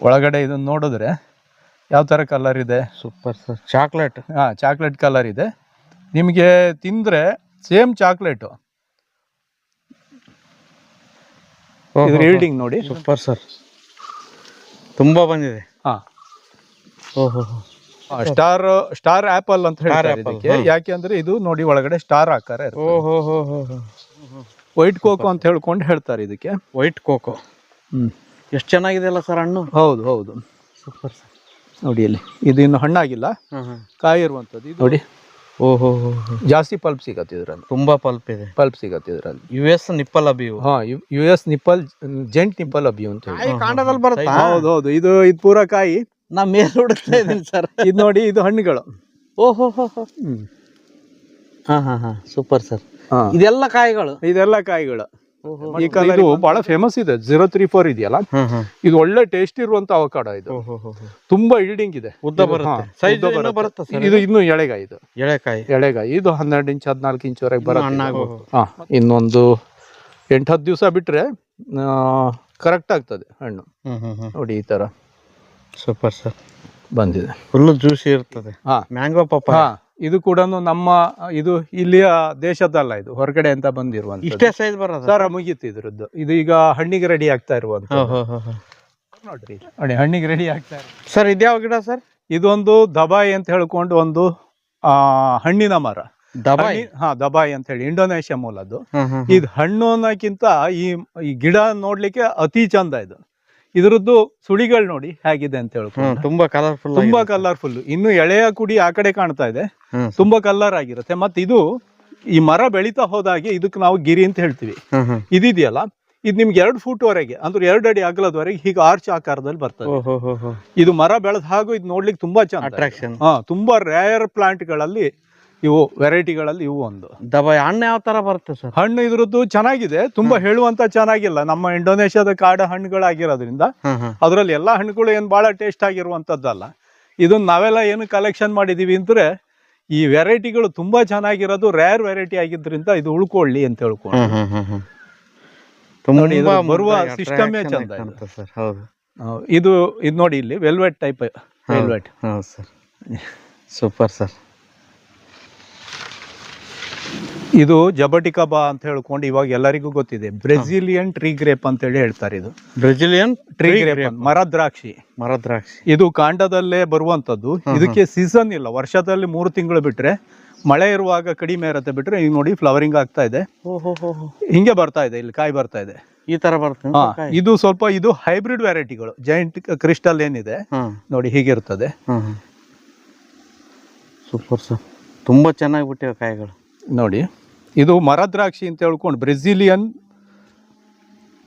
ಒಳಗಡೆ ಇದನ್ನ ನೋಡಿದ್ರೆ ಯಾವ ಥರ ಕಲರ್ ಇದೆ. Super sir. Chocolate. Chocolate colour ಇದೆ. ನಿಮಗೆ ತಿಂದರೆ ಸೇಮ್ ಚಾಕ್ಲೇಟು. ಇದ್ರ ಈಲ್ಡಿಂಗ್ ನೋಡಿ. Super sir. ತುಂಬ ಬಂದಿದೆ. ಓಹೋ. ಸ್ಟಾರ್ ಆಪಲ್ ಅಂತ ಹೇಳ್ತಾರೆ ಇದಕ್ಕೆ. ಯಾಕೆ ಅಂದ್ರೆ ಇದು ನೋಡಿ ಒಳಗಡೆ ಸ್ಟಾರ್ ಆಕಾರ ಇರುತ್ತೆ. ವೈಟ್ ಕೋಕೋ ಅಂತ ಹೇಳ್ತಾರೆ ಇದಕ್ಕೆ. White cocoa. ಎಷ್ಟು ಚೆನ್ನಾಗಿದೆ ಅಲ್ಲ ಸರ್ ಹಣ್ಣು. ಹೌದು ಹೌದು. Super sir. ನೋಡಿ ಇಲ್ಲಿ ಇದು ಇನ್ನು ಹಣ್ಣಾಗಿಲ್ಲ, ಕಾಯಿ ಇರುವಂಥದ್ದು ಇದು ನೋಡಿ. ಓಹೋ. ಜಾಸ್ತಿ ಪಲ್ಪ್ ಸಿಗತ್ತೆ ಇದ್ರಲ್ಲಿ. ತುಂಬಾ ಪಲ್ಪ್ ಇದೆ. ಪಲ್ಪ್ ಸಿಗತ್ತೆ ಇದ್ರಲ್ಲಿ. US ನಿಪ್ಪಲ್ ಅಬಿಯು. US ನಿಪ್ಪಲ್, ಜೆಂಟ್ ನಿಪ್ಪಲ್ ಅಬಿಯು ಅಂತ ಹೇಳಿ ಕಾಂಡದಲ್ಲಿ ಬರುತ್ತೆ. ಹೌದು. ಇದು ಪೂರ ಕಾಯಿ. ನಾ ಮೇಲೆ ಹುಡುಕ್ತಾ ಇದ್ದೀನಿ ಸರ್. ಇದು ನೋಡಿ, ಇದು ಹಣ್ಣುಗಳು. ಓಹೋ. Super sir. ಇದೆಲ್ಲ ಕಾಯಿಗಳು. ಈ ಕಲರ್ ಇದು ಬಹಳ ಫೇಮಸ್ ಇದೆ. 034 ಇದೆಯಲ್ಲ, ಇದು ಒಳ್ಳೆ ಟೇಸ್ಟ್ ಇರುವಂತ ಅವಕಾಡೋ. ಇದು ತುಂಬಾ ಈಲ್ಡಿಂಗ್ ಇದೆ. ಉದ್ದ ಬರುತ್ತೆ. ಇದು ಇನ್ನು ಎಳೆಗಾಯಿ. ಇದು 12 ಇಂಚ್ 14 ಇಂಚ್ ವರೆಗೆ ಬರುತ್ತೆ. ಇನ್ನೊಂದು 8-10 ದಿವಸ ಬಿಟ್ರೆ ಕರೆಕ್ಟ್ ಆಗ್ತದೆ ಹಣ್ಣು. ನೋಡಿ ಈ ತರ. Super sir. ಬಂದಿದೆ. ಫುಲ್ ಜ್ಯೂಸಿ ಇರ್ತದೆ. Mango papaya. ಇದು ಕೂಡ ನಮ್ಮ ಇದು ಇಲ್ಲಿಯ ದೇಶದಲ್ಲ, ಇದು ಹೊರಗಡೆ ಅಂತ ಬಂದಿರುವಂತ. ಇಷ್ಟೇ ಸೈಜ್ ಬರೋದು ಸರ್. ಮುಗೀತು ಇದ್ರದ್ದು. ಇದು ಈಗ ಹಣ್ಣಿಗೆ ರೆಡಿ ಆಗ್ತಾ ಇರುವಂತ. ನೋಡ್ರಿ ನೋಡಿ, ಹಣ್ಣಿಗೆ ರೆಡಿ ಆಗ್ತಾ ಇರೋ ಸರ್. ಇದ್ಯಾವ ಗಿಡ ಸರ್? ಇದೊಂದು ದಬಾಯಿ ಅಂತ ಹೇಳ್ಕೊಂಡು ಒಂದು ಹಣ್ಣಿನ ಮರ. ದಬಾಯಿ ದಬಾಯಿ ಅಂತ ಹೇಳಿ ಇಂಡೋನೇಷ್ಯಾ ಮೂಲದ್ದು. ಇದು ಹಣ್ಣು ಅನ್ನೋಕ್ಕಿಂತ ಈ ಗಿಡ ನೋಡ್ಲಿಕ್ಕೆ ಅತಿ ಚಂದ. ಇದು ಇದ್ರದ್ದು ಸುಳಿಗಳು ನೋಡಿ ಹೇಗಿದೆ ಅಂತ ಹೇಳ್ಕೊಂಡು. ತುಂಬಾ ಕಲರ್ಫುಲ್. ಇನ್ನು ಎಳೆಯ ಕುಡಿ ಆ ಕಡೆ ಕಾಣ್ತಾ ಇದೆ. ತುಂಬಾ ಕಲರ್ ಆಗಿರುತ್ತೆ. ಮತ್ತೆ ಇದು ಈ ಮರ ಬೆಳೀತಾ ಹೋದಾಗೆ ಇದಕ್ಕೆ ನಾವು ಗಿರಿ ಅಂತ ಹೇಳ್ತೀವಿ. ಇದಿದೆಯಲ್ಲ, ಇದು ನಿಮ್ಗೆ 2 ಫೂಟ್ ವರೆಗೆ, ಅಂದ್ರೆ 2 ಅಡಿ ಅಗಲದವರೆಗೆ ಹೀಗೆ ಆರ್ಚ್ ಆಕಾರದಲ್ಲಿ ಬರ್ತದೆ. ಇದು ಮರ ಬೆಳೆದ ಹಾಗೂ ಇದು ನೋಡ್ಲಿಕ್ಕೆ ತುಂಬಾ ಚಂದ. ಅಟ್ರಾಕ್ಷನ್. ತುಂಬಾ ರೇರ್ ಪ್ಲಾಂಟ್ ಗಳಲ್ಲಿ ಇವು, ವೆರೈಟಿಗಳಲ್ಲಿ ಇವು ಒಂದು. ದಬಾಯಿ ಹಣ್ಣು ಯಾವ ತರ ಬರುತ್ತೆ ಸರ್? ಹಣ್ಣು ಇದ್ರದ್ದು ಚೆನ್ನಾಗಿದೆ. ತುಂಬಾ ಹೇಳುವಂತ ಚೆನ್ನಾಗಿಲ್ಲ. ನಮ್ಮ ಇಂಡೋನೇಷ್ಯಾದ ಕಾಡ ಹಣ್ಣುಗಳಾಗಿರೋದ್ರಿಂದ ಅದ್ರಲ್ಲಿ ಎಲ್ಲಾ ಹಣ್ಣುಗಳು ಏನ್ ಬಹಳ ಟೇಸ್ಟ್ ಆಗಿರುವಂತದ್ದಲ್ಲ. ಇದನ್ನ ನಾವೆಲ್ಲ ಏನು ಕಲೆಕ್ಷನ್ ಮಾಡಿದೀವಿ ಅಂದ್ರೆ ಈ ವೆರೈಟಿಗಳು ತುಂಬಾ ಚೆನ್ನಾಗಿರೋದು, ರೇರ್ ವೆರೈಟಿ ಆಗಿದ್ರಿಂದ ಇದು ಉಳ್ಕೊಳ್ಳಿ ಅಂತ ಹೇಳ್ಕೊಂಡು. ಬರುವ ಸಿಸ್ಟಮ್ ಚಂದ ಸರ್. ಹೌದು. ಇದು ನೋಡಿ, ಇಲ್ಲಿ velvet type. Velvet. Super sir. ಇದು ಜಬಟಿಕಬಾ ಅಂತ ಹೇಳ್ಕೊಂಡು ಇವಾಗ ಎಲ್ಲರಿಗೂ ಗೊತ್ತಿದೆ. ಬ್ರೆಜಿಲಿಯನ್ ಟ್ರೀ ಗ್ರೇಪ್ ಅಂತ ಹೇಳಿ ಹೇಳ್ತಾರೆ. ಇದು ಬ್ರೆಜಿಲಿಯನ್ ಟ್ರೀ ಗ್ರೇಪ್, ಮರದ್ರಾಕ್ಷಿ. ಇದು ಕಾಂಡದಲ್ಲೇ ಬರುವಂತದ್ದು. ಇದಕ್ಕೆ ಸೀಸನ್ ಇಲ್ಲ. ವರ್ಷದಲ್ಲಿ 3 ತಿಂಗಳು ಬಿಟ್ರೆ, ಮಳೆ ಇರುವಾಗ ಕಡಿಮೆ ಇರುತ್ತೆ. ಬಿಟ್ರೆ ಈಗ ನೋಡಿ ಫ್ಲವರಿಂಗ್ ಆಗ್ತಾ ಇದೆ. ಹಿಂಗೆ ಬರ್ತಾ ಇದೆ. ಇಲ್ಲಿ ಕಾಯಿ ಬರ್ತಾ ಇದೆ. ಈ ತರ ಬರ್ತದೆ. ಇದು ಸ್ವಲ್ಪ ಇದು ಹೈಬ್ರಿಡ್ ವೆರೈಟಿಗಳು. ಜೈಂಟ್ ಕ್ರಿಸ್ಟಲ್ ಏನಿದೆ ನೋಡಿ, ಹೀಗಿರ್ತದೆ. Super sir. ತುಂಬಾ ಚೆನ್ನಾಗಿ ಬಿಟ್ಟಿವೆ ಕಾಯಿಗಳು ನೋಡಿ. ಇದು ಮರದ್ರಾಕ್ಷಿ ಅಂತ ಹೇಳ್ಕೊಂಡು ಬ್ರೆಜಿಲಿಯನ್.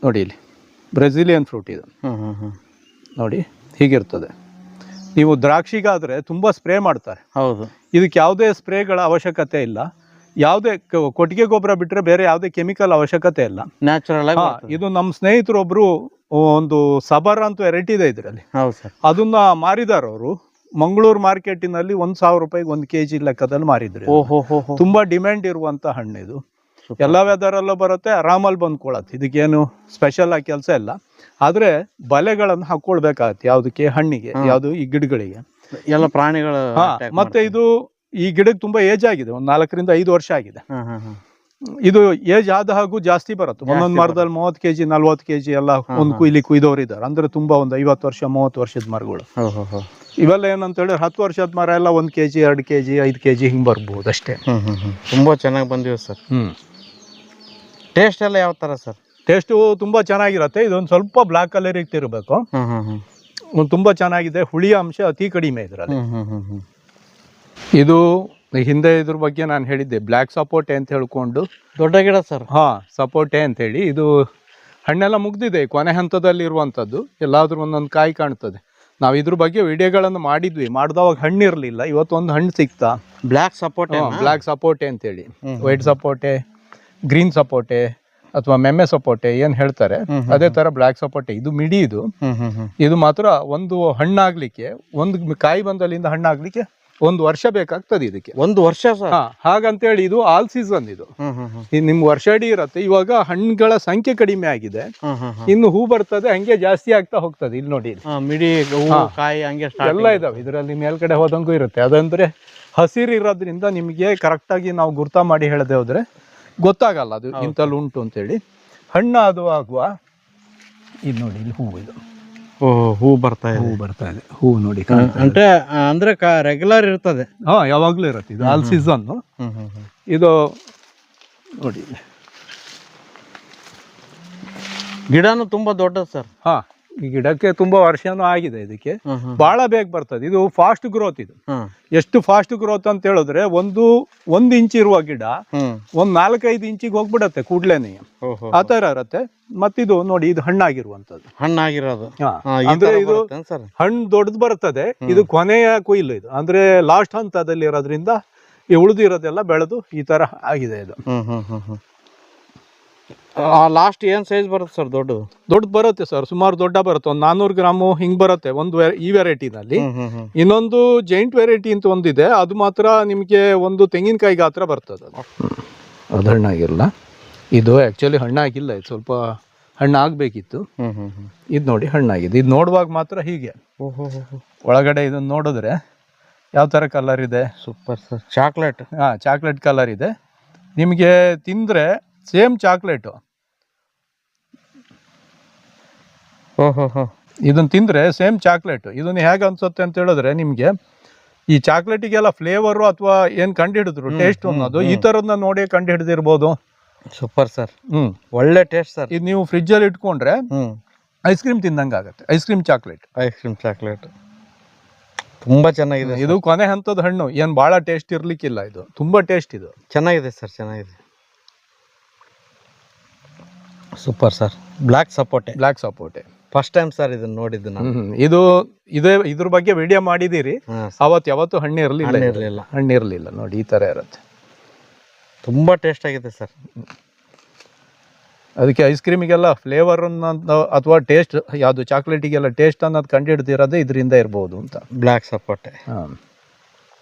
ನೋಡಿ ಇಲ್ಲಿ ಬ್ರೆಜಿಲಿಯನ್ ಫ್ರೂಟ್ ಇದು. ನೋಡಿ ಹೀಗಿರ್ತದೆ. ನೀವು ದ್ರಾಕ್ಷಿಗಾದ್ರೆ ತುಂಬಾ ಸ್ಪ್ರೇ ಮಾಡ್ತಾರೆ. ಹೌದು. ಇದಕ್ಕೆ ಯಾವುದೇ ಸ್ಪ್ರೇಗಳ ಅವಶ್ಯಕತೆ ಇಲ್ಲ. ಯಾವುದೇ ಕೊಟ್ಟಿಗೆ ಗೊಬ್ಬರ ಬಿಟ್ರೆ ಬೇರೆ ಯಾವುದೇ ಕೆಮಿಕಲ್ ಅವಶ್ಯಕತೆ ಇಲ್ಲ. ನ್ಯಾಚುರಲ್ ಆಗಿ. ಇದು ನಮ್ಮ ಸ್ನೇಹಿತರೊಬ್ರು ಒಂದು ಸಬರ್ ಅಂತ ವೆರೈಟಿ ಇದೆ ಇದರಲ್ಲಿ. ಅದನ್ನ ಮಾರಿದಾರ ಅವರು. ಮಂಗಳೂರು ಮಾರ್ಕೆಟಿನಲ್ಲಿ 1,000 ರೂಪಾಯಿಗೆ 1 kg ಲೆಕ್ಕದಲ್ಲಿ ಮಾರಿದ್ರು. ತುಂಬಾ ಡಿಮ್ಯಾಂಡ್ ಇರುವಂತ ಹಣ್ಣು ಇದು. ಎಲ್ಲ ವೆದರ್ ಅಲ್ಲೂ ಬರುತ್ತೆ, ಆರಾಮಲ್ಲಿ ಬಂದ್ಕೊಳತ್ತೆ. ಇದಕ್ಕೇನು ಸ್ಪೆಷಲ್ ಆಗಿ ಕೆಲಸ ಇಲ್ಲ. ಆದ್ರೆ ಬಲೆಗಳನ್ನು ಹಾಕೊಳ್ಬೇಕಾಗತ್ತೆ. ಯಾವ್ದಕ್ಕೆ? ಹಣ್ಣಿಗೆ. ಯಾವ್ದು? ಈ ಗಿಡಗಳಿಗೆ, ಎಲ್ಲ ಪ್ರಾಣಿಗಳ. ಮತ್ತೆ ಇದು ಈ ಗಿಡಕ್ಕೆ ತುಂಬಾ ಏಜ್ ಆಗಿದೆ. 4 ರಿಂದ 5 ವರ್ಷ ಆಗಿದೆ. ಇದು ಏಜ್ ಆದ ಹಾಗೂ ಜಾಸ್ತಿ ಬರುತ್ತೆ. ಒಂದೊಂದು ಮರದಲ್ಲಿ 30 kg 40 kg ಎಲ್ಲ ಒಂದು ಇಲ್ಲಿ ಕುಯ್ದವ್ರು ಇದ್ದಾರೆ. ಅಂದ್ರೆ ತುಂಬಾ ಒಂದು 50 ವರ್ಷ 30 ವರ್ಷದ ಮರಗಳು. ಇವೆಲ್ಲ ಏನಂತ ಹೇಳಿದ್ರೆ 10 ವರ್ಷದ ಮರ ಎಲ್ಲ 1 kg 2 kg 5 kg ಹಿಂಗ್ ಬರ್ಬೋದು ಅಷ್ಟೇ. ತುಂಬಾ ಚೆನ್ನಾಗಿ ಬಂದಿವೆ ಸರ್. ಟೇಸ್ಟ್ ಎಲ್ಲ ಯಾವ ತರ ಸರ್? ಟೇಸ್ಟು ತುಂಬಾ ಚೆನ್ನಾಗಿರುತ್ತೆ. ಇದೊಂದು ಸ್ವಲ್ಪ ಬ್ಲಾಕ್ ಕಲರ್ ಇರ್ತಿರ್ಬೇಕು. ತುಂಬಾ ಚೆನ್ನಾಗಿದೆ. ಹುಳಿಯ ಅಂಶ ಅತಿ ಕಡಿಮೆ ಇದರಲ್ಲಿ. ಇದು ಹಿಂದೆ ಇದ್ರ ಬಗ್ಗೆ ನಾನು ಹೇಳಿದ್ದೆ, ಬ್ಲ್ಯಾಕ್ ಸಪೋಟೆ ಅಂತ ಹೇಳ್ಕೊಂಡು. ದೊಡ್ಡ ಗಿಡ ಸರ್. ಸಪೋಟೆ ಅಂತ ಹೇಳಿ. ಇದು ಹಣ್ಣೆಲ್ಲ ಮುಗ್ದಿದೆ, ಕೊನೆ ಹಂತದಲ್ಲಿ ಇರುವಂತದ್ದು. ಎಲ್ಲಾದ್ರೂ ಒಂದೊಂದು ಕಾಯಿ ಕಾಣ್ತದೆ. ನಾವು ಇದ್ರ ಬಗ್ಗೆ ವಿಡಿಯೋಗಳನ್ನು ಮಾಡಿದ್ವಿ. ಮಾಡಿದವಾಗ ಹಣ್ಣು ಇರಲಿಲ್ಲ. ಇವತ್ತೊಂದು ಹಣ್ಣು ಸಿಕ್ತಾ. ಬ್ಲ್ಯಾಕ್ ಸಪೋಟೆ. ಬ್ಲ್ಯಾಕ್ ಸಪೋಟೆ ಅಂತೇಳಿ. ವೈಟ್ ಸಪೋಟೆ, ಗ್ರೀನ್ ಸಪೋಟೆ ಅಥವಾ ಮೆಮ್ಮೆ ಸಪೋಟೆ ಏನ್ ಹೇಳ್ತಾರೆ, ಅದೇ ತರ ಬ್ಲ್ಯಾಕ್ ಸಪೋಟೆ. ಇದು ಮಿಡಿ. ಇದು ಮಾತ್ರ ಒಂದು ಹಣ್ಣಾಗ್ಲಿಕ್ಕೆ, ಒಂದು ಕಾಯಿ ಬಂದಲ್ಲಿಂದ ಹಣ್ಣಾಗ್ಲಿಕ್ಕೆ ಒಂದು ವರ್ಷ ಬೇಕಾಗ್ತದೆ ಇದಕ್ಕೆ. ಒಂದು ವರ್ಷ ಸರ್? ಹಾಗಂತೇಳಿ ಇದು ಆಲ್ ಸೀಸನ್ ಇದು. ನಿಮ್ ವರ್ಷ ಇಡೀ ಇರತ್ತೆ. ಇವಾಗ ಹಣ್ಣುಗಳ ಸಂಖ್ಯೆ ಕಡಿಮೆ ಆಗಿದೆ, ಇನ್ನು ಹೂ ಬರ್ತದೆ, ಹಂಗೆ ಜಾಸ್ತಿ ಆಗ್ತಾ ಹೋಗ್ತದೆ. ಇಲ್ಲಿ ನೋಡಿ, ಮಿಡಿ ಕಾಯಿ ಹಂಗೆ ಎಲ್ಲ ಇದಾವೆ ಇದರಲ್ಲಿ. ಮೇಲ್ಗಡೆ ಹೋದಂಗೂ ಇರುತ್ತೆ. ಅದಂದ್ರೆ ಹಸಿರು ಇರೋದ್ರಿಂದ ನಿಮ್ಗೆ ಕರೆಕ್ಟ್ ಆಗಿ ನಾವು ಗುರ್ತ ಮಾಡಿ ಹೇಳದೆ ಹೋದ್ರೆ ಗೊತ್ತಾಗಲ್ಲ ಅದು ಇಂತಲ್ಲಿ ಉಂಟು ಅಂತೇಳಿ. ಹಣ್ಣು ಅದು ಆಗುವ ಇದು ನೋಡಿ, ಇಲ್ಲಿ ಹೂ ಇದು. ಹೂ ಬರ್ತಾ ಇದೆ. ಹೂ ನೋಡಿ, ಅಂದ್ರೆ ರೆಗ್ಯುಲರ್ ಇರ್ತದೆ. ಯಾವಾಗ್ಲೂ ಇರುತ್ತೆ. ಇದು ಆಲ್ ಸೀಸನ್. ಇದು ನೋಡಿ, ಗಿಡನು ತುಂಬಾ ದೊಡ್ಡದು ಸರ್. ಈ ಗಿಡಕ್ಕೆ ತುಂಬಾ ವರ್ಷನೂ ಆಗಿದೆ. ಇದಕ್ಕೆ ಬಹಳ ಬೇಗ ಬರ್ತದೆ. ಇದು ಫಾಸ್ಟ್ ಗ್ರೋತ್. ಇದು ಎಷ್ಟು ಫಾಸ್ಟ್ ಗ್ರೋತ್ ಅಂತ ಹೇಳಿದ್ರೆ, ಒಂದು ಇಂಚ್ ಇರುವ ಗಿಡ 4-5 ಇಂಚಿಗೆ ಹೋಗ್ಬಿಡತ್ತೆ ಕೂಡ್ಲೇನೆ. ಆ ತರ ಇರತ್ತೆ. ಮತ್ತಿದು ನೋಡಿ, ಇದು ಹಣ್ಣಾಗಿರುವಂತದ್ದು. ಹಣ್ಣಾಗಿರೋದು ಅಂದ್ರೆ ಇದು ಹಣ್ಣು ದೊಡ್ಡದು ಬರ್ತದೆ. ಇದು ಕೊನೆಯ ಕೊಯ್ಲು. ಇದು ಅಂದ್ರೆ ಲಾಸ್ಟ್ ಹಂತದಲ್ಲಿ ಇರೋದ್ರಿಂದ ಈ ಉಳಿದಿರೋದೆಲ್ಲ ಬೆಳೆದು ಈ ತರ ಆಗಿದೆ. ಇದು ಲಾಸ್ಟ್ ಏನ್ ಸೈಜ್ ಬರುತ್ತೆ ಸರ್? ದೊಡ್ಡದು ಬರುತ್ತೆ ಸರ್, ಸುಮಾರು ದೊಡ್ಡ ಬರುತ್ತೆ. ಒಂದು 400 ಗ್ರಾಮು ಹಿಂಗ್ ಬರುತ್ತೆ ಈ ವೆರೈಟಿನಲ್ಲಿ. ಇನ್ನೊಂದು ಜೈಂಟ್ ವೆರೈಟಿ ಅಂತ ಒಂದಿದೆ, ಅದು ಮಾತ್ರ ನಿಮ್ಗೆ ಒಂದು ತೆಂಗಿನಕಾಯಿ ಗಾತ್ರ ಬರ್ತದೆ. ಅದು ಹಣ್ಣಾಗಿಲ್ಲ. ಇದು ಆಕ್ಚುಲಿ ಹಣ್ಣಾಗಿಲ್ಲ, ಇದು ಸ್ವಲ್ಪ ಹಣ್ಣಾಗಬೇಕಿತ್ತು. ಇದು ನೋಡಿ ಹಣ್ಣಾಗಿದೆ. ಇದು ನೋಡುವಾಗ ಮಾತ್ರ ಹೀಗೆ. ಒಳಗಡೆ ಇದನ್ನ ನೋಡಿದ್ರೆ ಯಾವ ತರ ಕಲರ್ ಇದೆ? Super sir. Chocolate. Chocolate colour ಇದೆ. ನಿಮಗೆ ತಿಂದ್ರೆ ಸೇಮ್ ಚಾಕ್ಲೇಟ್. ಇದನ್ನ ತಿಂದ್ರೆ ಸೇಮ್ ಚಾಕ್ಲೇಟ್. ಇದನ್ನ ಹೇಗೆ ಅನ್ಸುತ್ತೆ ಅಂತ ಹೇಳಿದ್ರೆ, ನಿಮ್ಗೆ ಈ ಚಾಕ್ಲೇಟಿಗೆಲ್ಲ ಫ್ಲೇವರು ಅಥವಾ ಏನ್ ಕಂಡು ಹಿಡಿದ್ರು ಟೇಸ್ಟ್ ಅನ್ನೋದು ಈ ತರದನ್ನ ನೋಡಿ ಕಂಡು ಹಿಡಿದಿರ್ಬೋದು. Super sir. ಒಳ್ಳೆ ಟೇಸ್ಟ್ ಸರ್. ಇದು ನೀವು ಫ್ರಿಜ್ ಅಲ್ಲಿ ಇಟ್ಕೊಂಡ್ರೆ ಐಸ್ ಕ್ರೀಮ್ ತಿಂದಂಗೆ ಆಗುತ್ತೆ. ಐಸ್ ಕ್ರೀಮ್ ಚಾಕ್ಲೇಟ್ ತುಂಬಾ ಚೆನ್ನಾಗಿದೆ. ಇದು ಕೊನೆ ಹಂತದ ಹಣ್ಣು, ಏನ್ ಬಹಳ ಟೇಸ್ಟ್ ಇರ್ಲಿಕ್ಕಿಲ್ಲ. ಇದು ತುಂಬಾ ಟೇಸ್ಟ್. ಇದು ಚೆನ್ನಾಗಿದೆ ಸರ್, ಚೆನ್ನಾಗಿದೆ. Super sir. ಬ್ಲ್ಯಾಕ್ ಸಪೋಟೆ ಫಸ್ಟ್ ಟೈಮ್ ಸರ್ ಇದನ್ನ ನೋಡಿದ್ದು ನಾನು. ಇದ್ರ ಬಗ್ಗೆ ವಿಡಿಯೋ ಮಾಡಿದೀರಿ. ಯಾವತ್ತು ಹಣ್ಣಿರ್ಲಿಲ್ಲ. ನೋಡಿ ಈ ತರ ಇರುತ್ತೆ. ತುಂಬಾ ಟೇಸ್ಟ್ ಆಗಿದೆ ಸರ್. ಅದಕ್ಕೆ ಐಸ್ ಕ್ರೀಮಿಗೆಲ್ಲ ಫ್ಲೇವರ್ ಅಥವಾ ಟೇಸ್ಟ್, ಯಾವುದು ಚಾಕ್ಲೇಟಿಗೆಲ್ಲ ಟೇಸ್ಟ್ ಅನ್ನೋದು ಕಂಡು ಹಿಡ್ದಿರೋದೇ ಇದರಿಂದ ಇರ್ಬೋದು ಅಂತ. ಬ್ಲ್ಯಾಕ್ ಸಪೋಟೆ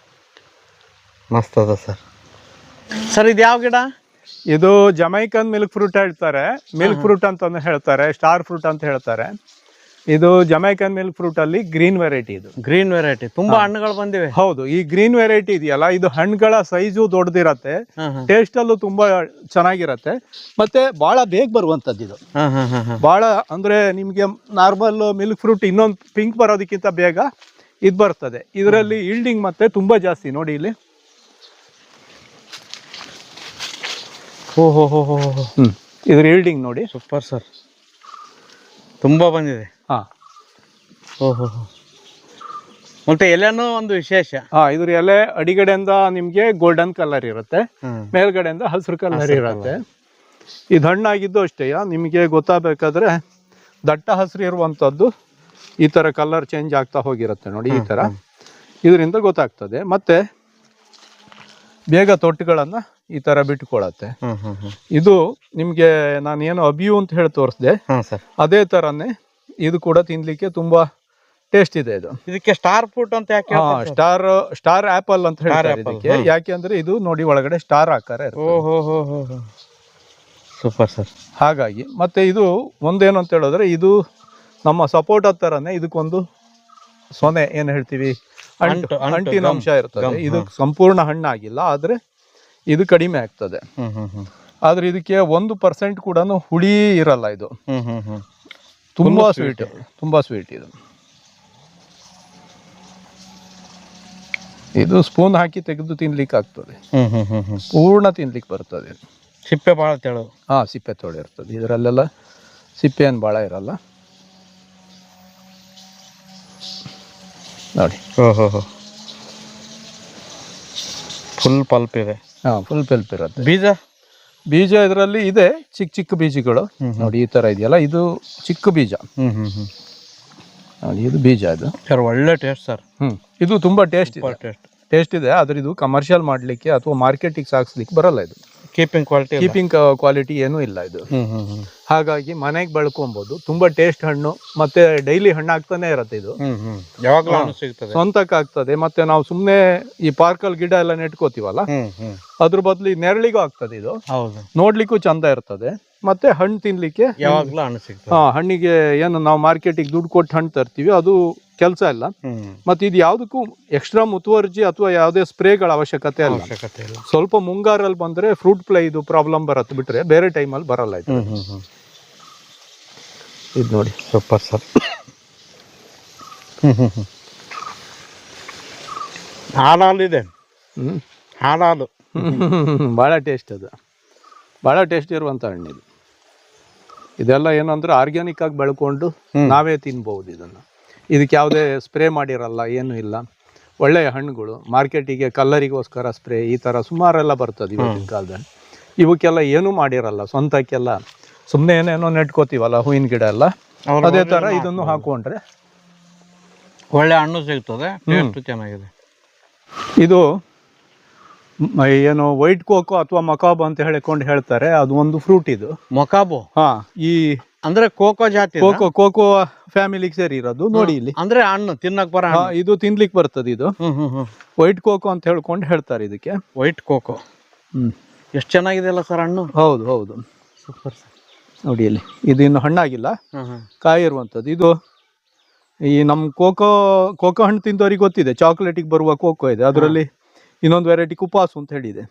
ಮಸ್ತ್ ಅದ ಸರ್. ಸರ್ ಇದು ಯಾವ ಗಿಡ? ಇದು ಜಮೈಕನ್ ಮಿಲ್ಕ್ ಫ್ರೂಟ್ ಹೇಳ್ತಾರೆ. ಮಿಲ್ಕ್ ಫ್ರೂಟ್ ಅಂತ ಹೇಳ್ತಾರೆ, ಸ್ಟಾರ್ ಫ್ರೂಟ್ ಅಂತ ಹೇಳ್ತಾರೆ. ಇದು ಜಮೈಕನ್ ಮಿಲ್ಕ್ ಫ್ರೂಟ್ ಅಲ್ಲಿ ಗ್ರೀನ್ ವೆರೈಟಿ. ಇದು ಗ್ರೀನ್ ವೆರೈಟಿ. ತುಂಬಾ ಹಣ್ಣುಗಳು ಬಂದಿವೆ. ಹೌದು. ಈ ಗ್ರೀನ್ ವೆರೈಟಿ ಇದೆಯಲ್ಲ, ಇದು ಹಣ್ಣುಗಳ ಸೈಜು ದೊಡ್ಡದಿರತ್ತೆ, ಟೇಸ್ಟ್ ಅಲ್ಲೂ ತುಂಬಾ ಚೆನ್ನಾಗಿರತ್ತೆ, ಮತ್ತೆ ಬಹಳ ಬೇಗ ಬರುವಂತದ್ದು. ಇದು ಬಹಳ ಅಂದ್ರೆ ನಿಮ್ಗೆ ನಾರ್ಮಲ್ ಮಿಲ್ಕ್ ಫ್ರೂಟ್ ಇನ್ನೊಂದು ಪಿಂಕ್ ಬರೋದಕ್ಕಿಂತ ಬೇಗ ಇದು ಬರ್ತದೆ. ಇದರಲ್ಲಿ ಈಲ್ಡಿಂಗ್ ಮತ್ತೆ ತುಂಬಾ ಜಾಸ್ತಿ. ನೋಡಿ ಇಲ್ಲಿ. ಇದ್ರ ಈಲ್ಡಿಂಗ್ ನೋಡಿ. Super sir. ತುಂಬಾ ಬಂದಿದೆ. ಮತ್ತೆ ಎಲೆನೂ ಒಂದು ವಿಶೇಷ. ಇದ್ರ ಎಲೆ ಅಡಿಗಡೆಯಿಂದ ನಿಮ್ಗೆ ಗೋಲ್ಡನ್ ಕಲರ್ ಇರುತ್ತೆ, ಮೇಲ್ಗಡೆಯಿಂದ ಹಸಿರು ಕಲರ್ ಇರುತ್ತೆ. ಇದು ಹಣ್ಣಾಗಿದ್ದು ಅಷ್ಟೇ. ನಿಮಗೆ ಗೊತ್ತಾಗಬೇಕಾದ್ರೆ ದಟ್ಟ ಹಸಿರು ಇರುವಂತದ್ದು ಈ ತರ ಕಲರ್ ಚೇಂಜ್ ಆಗ್ತಾ ಹೋಗಿರುತ್ತೆ ನೋಡಿ. ಈ ತರ ಇದರಿಂದ ಗೊತ್ತಾಗ್ತದೆ. ಮತ್ತೆ ಬೇಗ ತೊಟ್ಟುಗಳನ್ನ ಈ ತರ ಬಿಟ್ಕೊಳತ್ತೆ. ಇದು ನಿಮ್ಗೆ ನಾನು ಏನು ಅಬಿಯು ಅಂತ ಹೇಳಿ ತೋರಿಸಿದೆ, ಅದೇ ತರನೇ ಇದು ಕೂಡ ತಿನ್ಲಿಕ್ಕೆ ತುಂಬಾ ಟೇಸ್ಟ್ ಇದೆ. ಇದಕ್ಕೆ ಸ್ಟಾರ್ ಫ್ರೂಟ್ ಅಂತ ಯಾಕೆ? ಸ್ಟಾರ್ ಆಪಲ್ ಅಂತ ಹೇಳ್ತಾರೆ ಇದಕ್ಕೆ. ಯಾಕೆ ಅಂದ್ರೆ ಇದು ನೋಡಿ ಒಳಗಡೆ ಸ್ಟಾರ್ ಆಕಾರ ಇರುತ್ತೆ. Super sir. ಹಾಗಾಗಿ ಮತ್ತೆ ಇದು ಒಂದೇನು ಅಂತ ಹೇಳಿದ್ರೆ, ಇದು ನಮ್ಮ ಸಪೋಟ ತರನೇ ಇದಕ್ಕೊಂದು ಸೊನೆ ಏನ್ ಹೇಳ್ತೀವಿ, ಅಂಟಿನ ಅಂಶ ಇರ್ತದೆ. ಇದು ಸಂಪೂರ್ಣ ಹಣ್ಣಾಗಿಲ್ಲ, ಆದ್ರೆ ಇದು ಕಡಿಮೆ ಆಗ್ತದೆ. ಆದ್ರೆ ಇದಕ್ಕೆ 1% ಕೂಡ ಹುಳಿ ಇರಲ್ಲ. ಇದು ತುಂಬಾ ಸ್ವೀಟ್. ಇದು ಸ್ಪೂನ್ ಹಾಕಿ ತೆಗೆದು ತಿನ್ಲಿಕ್ಕೆ ಆಗ್ತದೆ. ಪೂರ್ಣ ತಿನ್ಲಿಕ್ಕೆ ಬರ್ತದೆ. ಸಿಪ್ಪೆ ಬಹಳ ತೆಳು. ಸಿಪ್ಪೆ ತೊಳೆ ಇರ್ತದೆ. ಇದರಲ್ಲೆಲ್ಲ ಸಿಪ್ಪೆ ಏನು ಬಹಳ ಇರಲ್ಲ ನೋಡಿ. ಫುಲ್ ಪಲ್ಪ್ ಇದೆ. ಫುಲ್ ಪಲ್ಪ್ ಇರುತ್ತೆ. ಬೀಜ ಇದರಲ್ಲಿ ಇದೆ, ಚಿಕ್ಕ ಬೀಜಗಳು ನೋಡಿ. ಈ ತರ ಇದೆಯಲ್ಲ, ಇದು ಚಿಕ್ಕ ಬೀಜ ನೋಡಿ. ಇದು ಬೀಜ. ಇದು ಸರ್ ಒಳ್ಳೆ ಟೇಸ್ಟ್ ಸರ್. ಇದು ತುಂಬಾ ಟೇಸ್ಟ್ ಇದೆ. ಆದ್ರೆ ಇದು ಕಮರ್ಷಿಯಲ್ ಮಾಡ್ಲಿಕ್ಕೆ ಅಥವಾ ಮಾರ್ಕೆಟಿಗೆ ಸಾಗಿಸ್ಲಿಕ್ಕೆ ಬರಲ್ಲ. ಇದು ಕೀಪಿಂಗ್ ಕ್ವಾಲಿಟಿ ಏನೂ ಇಲ್ಲ ಇದು. ಹಾಗಾಗಿ ಮನೆಗೆ ಬೆಳ್ಕೊಬಹುದು. ತುಂಬಾ ಟೇಸ್ಟ್ ಹಣ್ಣು, ಮತ್ತೆ ಡೈಲಿ ಹಣ್ಣು ಆಗ್ತಾನೆ ಇರತ್ತೆ ಇದು. ಯಾವಾಗಲೂ ಹಣ್ಣು ಸಿಗ್ತದೆ, ಸ್ವಂತಕ್ಕೆ ಆಗ್ತದೆ. ಮತ್ತೆ ನಾವು ಸುಮ್ನೆ ಈ ಪಾರ್ಕಲ್ಲಿ ಗಿಡ ಎಲ್ಲ ನೆಟ್ಕೋತೀವಲ್ಲ, ಅದ್ರ ಬದಲು ನೆರಳಿಗೂ ಆಗ್ತದೆ ಇದು. ನೋಡ್ಲಿಕ್ಕೂ ಚಂದ ಇರ್ತದೆ, ಮತ್ತೆ ಹಣ್ಣು ತಿನ್ಲಿಕ್ಕೆ ಯಾವಾಗಲೂ ಹಣ್ಣು ಸಿಗ್ತದೆ. ಹಣ್ಣಿಗೆ ಏನು ನಾವು ಮಾರ್ಕೆಟಿಗೆ ದುಡ್ಡು ಕೊಟ್ಟು ಹಣ್ಣು ತರ್ತೀವಿ, ಅದು ಕೆಲಸ ಇಲ್ಲ. ಮತ್ತೆ ಇದು ಯಾವುದಕ್ಕೂ ಎಕ್ಸ್ಟ್ರಾ ಮುತುವರ್ಜಿ ಅಥವಾ ಯಾವುದೇ ಸ್ಪ್ರೇಗಳ ಅವಶ್ಯಕತೆ ಇಲ್ಲ. ಸ್ವಲ್ಪ ಮುಂಗಾರಲ್ಲಿ ಬಂದ್ರೆ ಫ್ರೂಟ್ ಫ್ಲೈ ಇದು ಪ್ರಾಬ್ಲಮ್ ಬರತ್ತೆ, ಬಿಟ್ರೆ ಬೇರೆ ಟೈಮಲ್ಲಿ ಬರಲ್ಲ ಇದು. ಇದು ನೋಡಿ ಸೂಪರ್ ಸರ್. ಹಾಲಾಲಿದೆ, ಹಾಲಾಲು ಭಾಳ ಟೇಸ್ಟ್, ಅದು ಭಾಳ ಟೇಸ್ಟ್ ಇರುವಂಥ ಹಣ್ಣಿದು. ಇದೆಲ್ಲ ಏನಂದ್ರೆ ಆರ್ಗ್ಯಾನಿಕ್ ಆಗಿ ಬೆಳ್ಕೊಂಡು ನಾವೇ ತಿನ್ಬಹುದು ಇದನ್ನು. ಇದಕ್ಕೆ ಯಾವುದೇ ಸ್ಪ್ರೇ ಮಾಡಿರಲ್ಲ, ಏನೂ ಇಲ್ಲ. ಒಳ್ಳೆಯ ಹಣ್ಣುಗಳು. ಮಾರ್ಕೆಟಿಗೆ ಕಲ್ಲರಿಗೋಸ್ಕರ ಸ್ಪ್ರೇ ಈ ಥರ ಸುಮಾರೆಲ್ಲ ಬರ್ತದೆ ಇವತ್ತಿನ ಕಾಲದಲ್ಲಿ. ಇವಕ್ಕೆಲ್ಲ ಏನೂ ಮಾಡಿರಲ್ಲ, ಸ್ವಂತಕ್ಕೆಲ್ಲ ಸುಮ್ಮನೆ ಏನೇನೋ ನೆಟ್ಕೋತೀವಲ್ಲ ಹೂವಿನ ಗಿಡ ಎಲ್ಲ, ಅದೇ ಥರ ಇದನ್ನು ಹಾಕೊಂಡ್ರೆ ಒಳ್ಳೆ ಹಣ್ಣು ಸಿಗ್ತದೆ, ಟೇಸ್ಟ್ ಚೆನ್ನಾಗಿದೆ. ಇದು ಏನು ವೈಟ್ ಕೋಕೋ ಅಥವಾ ಮಕಾಬೋ ಅಂತ ಹೇಳ್ತಾರೆ, ಅದು ಒಂದು ಫ್ರೂಟ್ ಇದು. ಮೊಕಾಬೋ, ಈ ಅಂದ್ರೆ ಕೋಕೋ ಜಾತಿ, ಕೋಕೋ ಫ್ಯಾಮಿಲಿಗೆ ಸೇರಿ ಇರೋದು. ನೋಡಿ ಇಲ್ಲಿ ಅಂದ್ರೆ ಹಣ್ಣು ತಿನ್ನಕ್ ಬರ, ಇದು ತಿನ್ಲಿಕ್ಕೆ ಬರ್ತದೆ. ಇದು ವೈಟ್ ಕೋಕೋ ಅಂತ ಹೇಳ್ತಾರೆ ಇದಕ್ಕೆ, ವೈಟ್ ಕೋಕೋ. ಎಷ್ಟು ಚೆನ್ನಾಗಿದೆ ಅಲ್ಲ ಸರ್ ಹಣ್ಣು. ಹೌದು ಹೌದು, ಸೂಪರ್ ಸರ್. ನೋಡಿ ಇಲ್ಲಿ ಇದು ಇನ್ನು ಹಣ್ಣಾಗಿಲ್ಲ, ಕಾಯಿ ಇರುವಂಥದ್ದು. ಇದು ಈ ನಮ್ಮ ಕೋಕೋ ಹಣ್ಣು ತಿಂದವ್ರಿಗೆ ಗೊತ್ತಿದೆ, ಚಾಕ್ಲೇಟಿಗೆ ಬರುವ ಕೋಕೋ ಇದೆ. ಅದರಲ್ಲಿ ಇನ್ನೊಂದು ವೆರೈಟಿ ಕುಪಾಸು ಅಂತ ಹೇಳಿದೆ.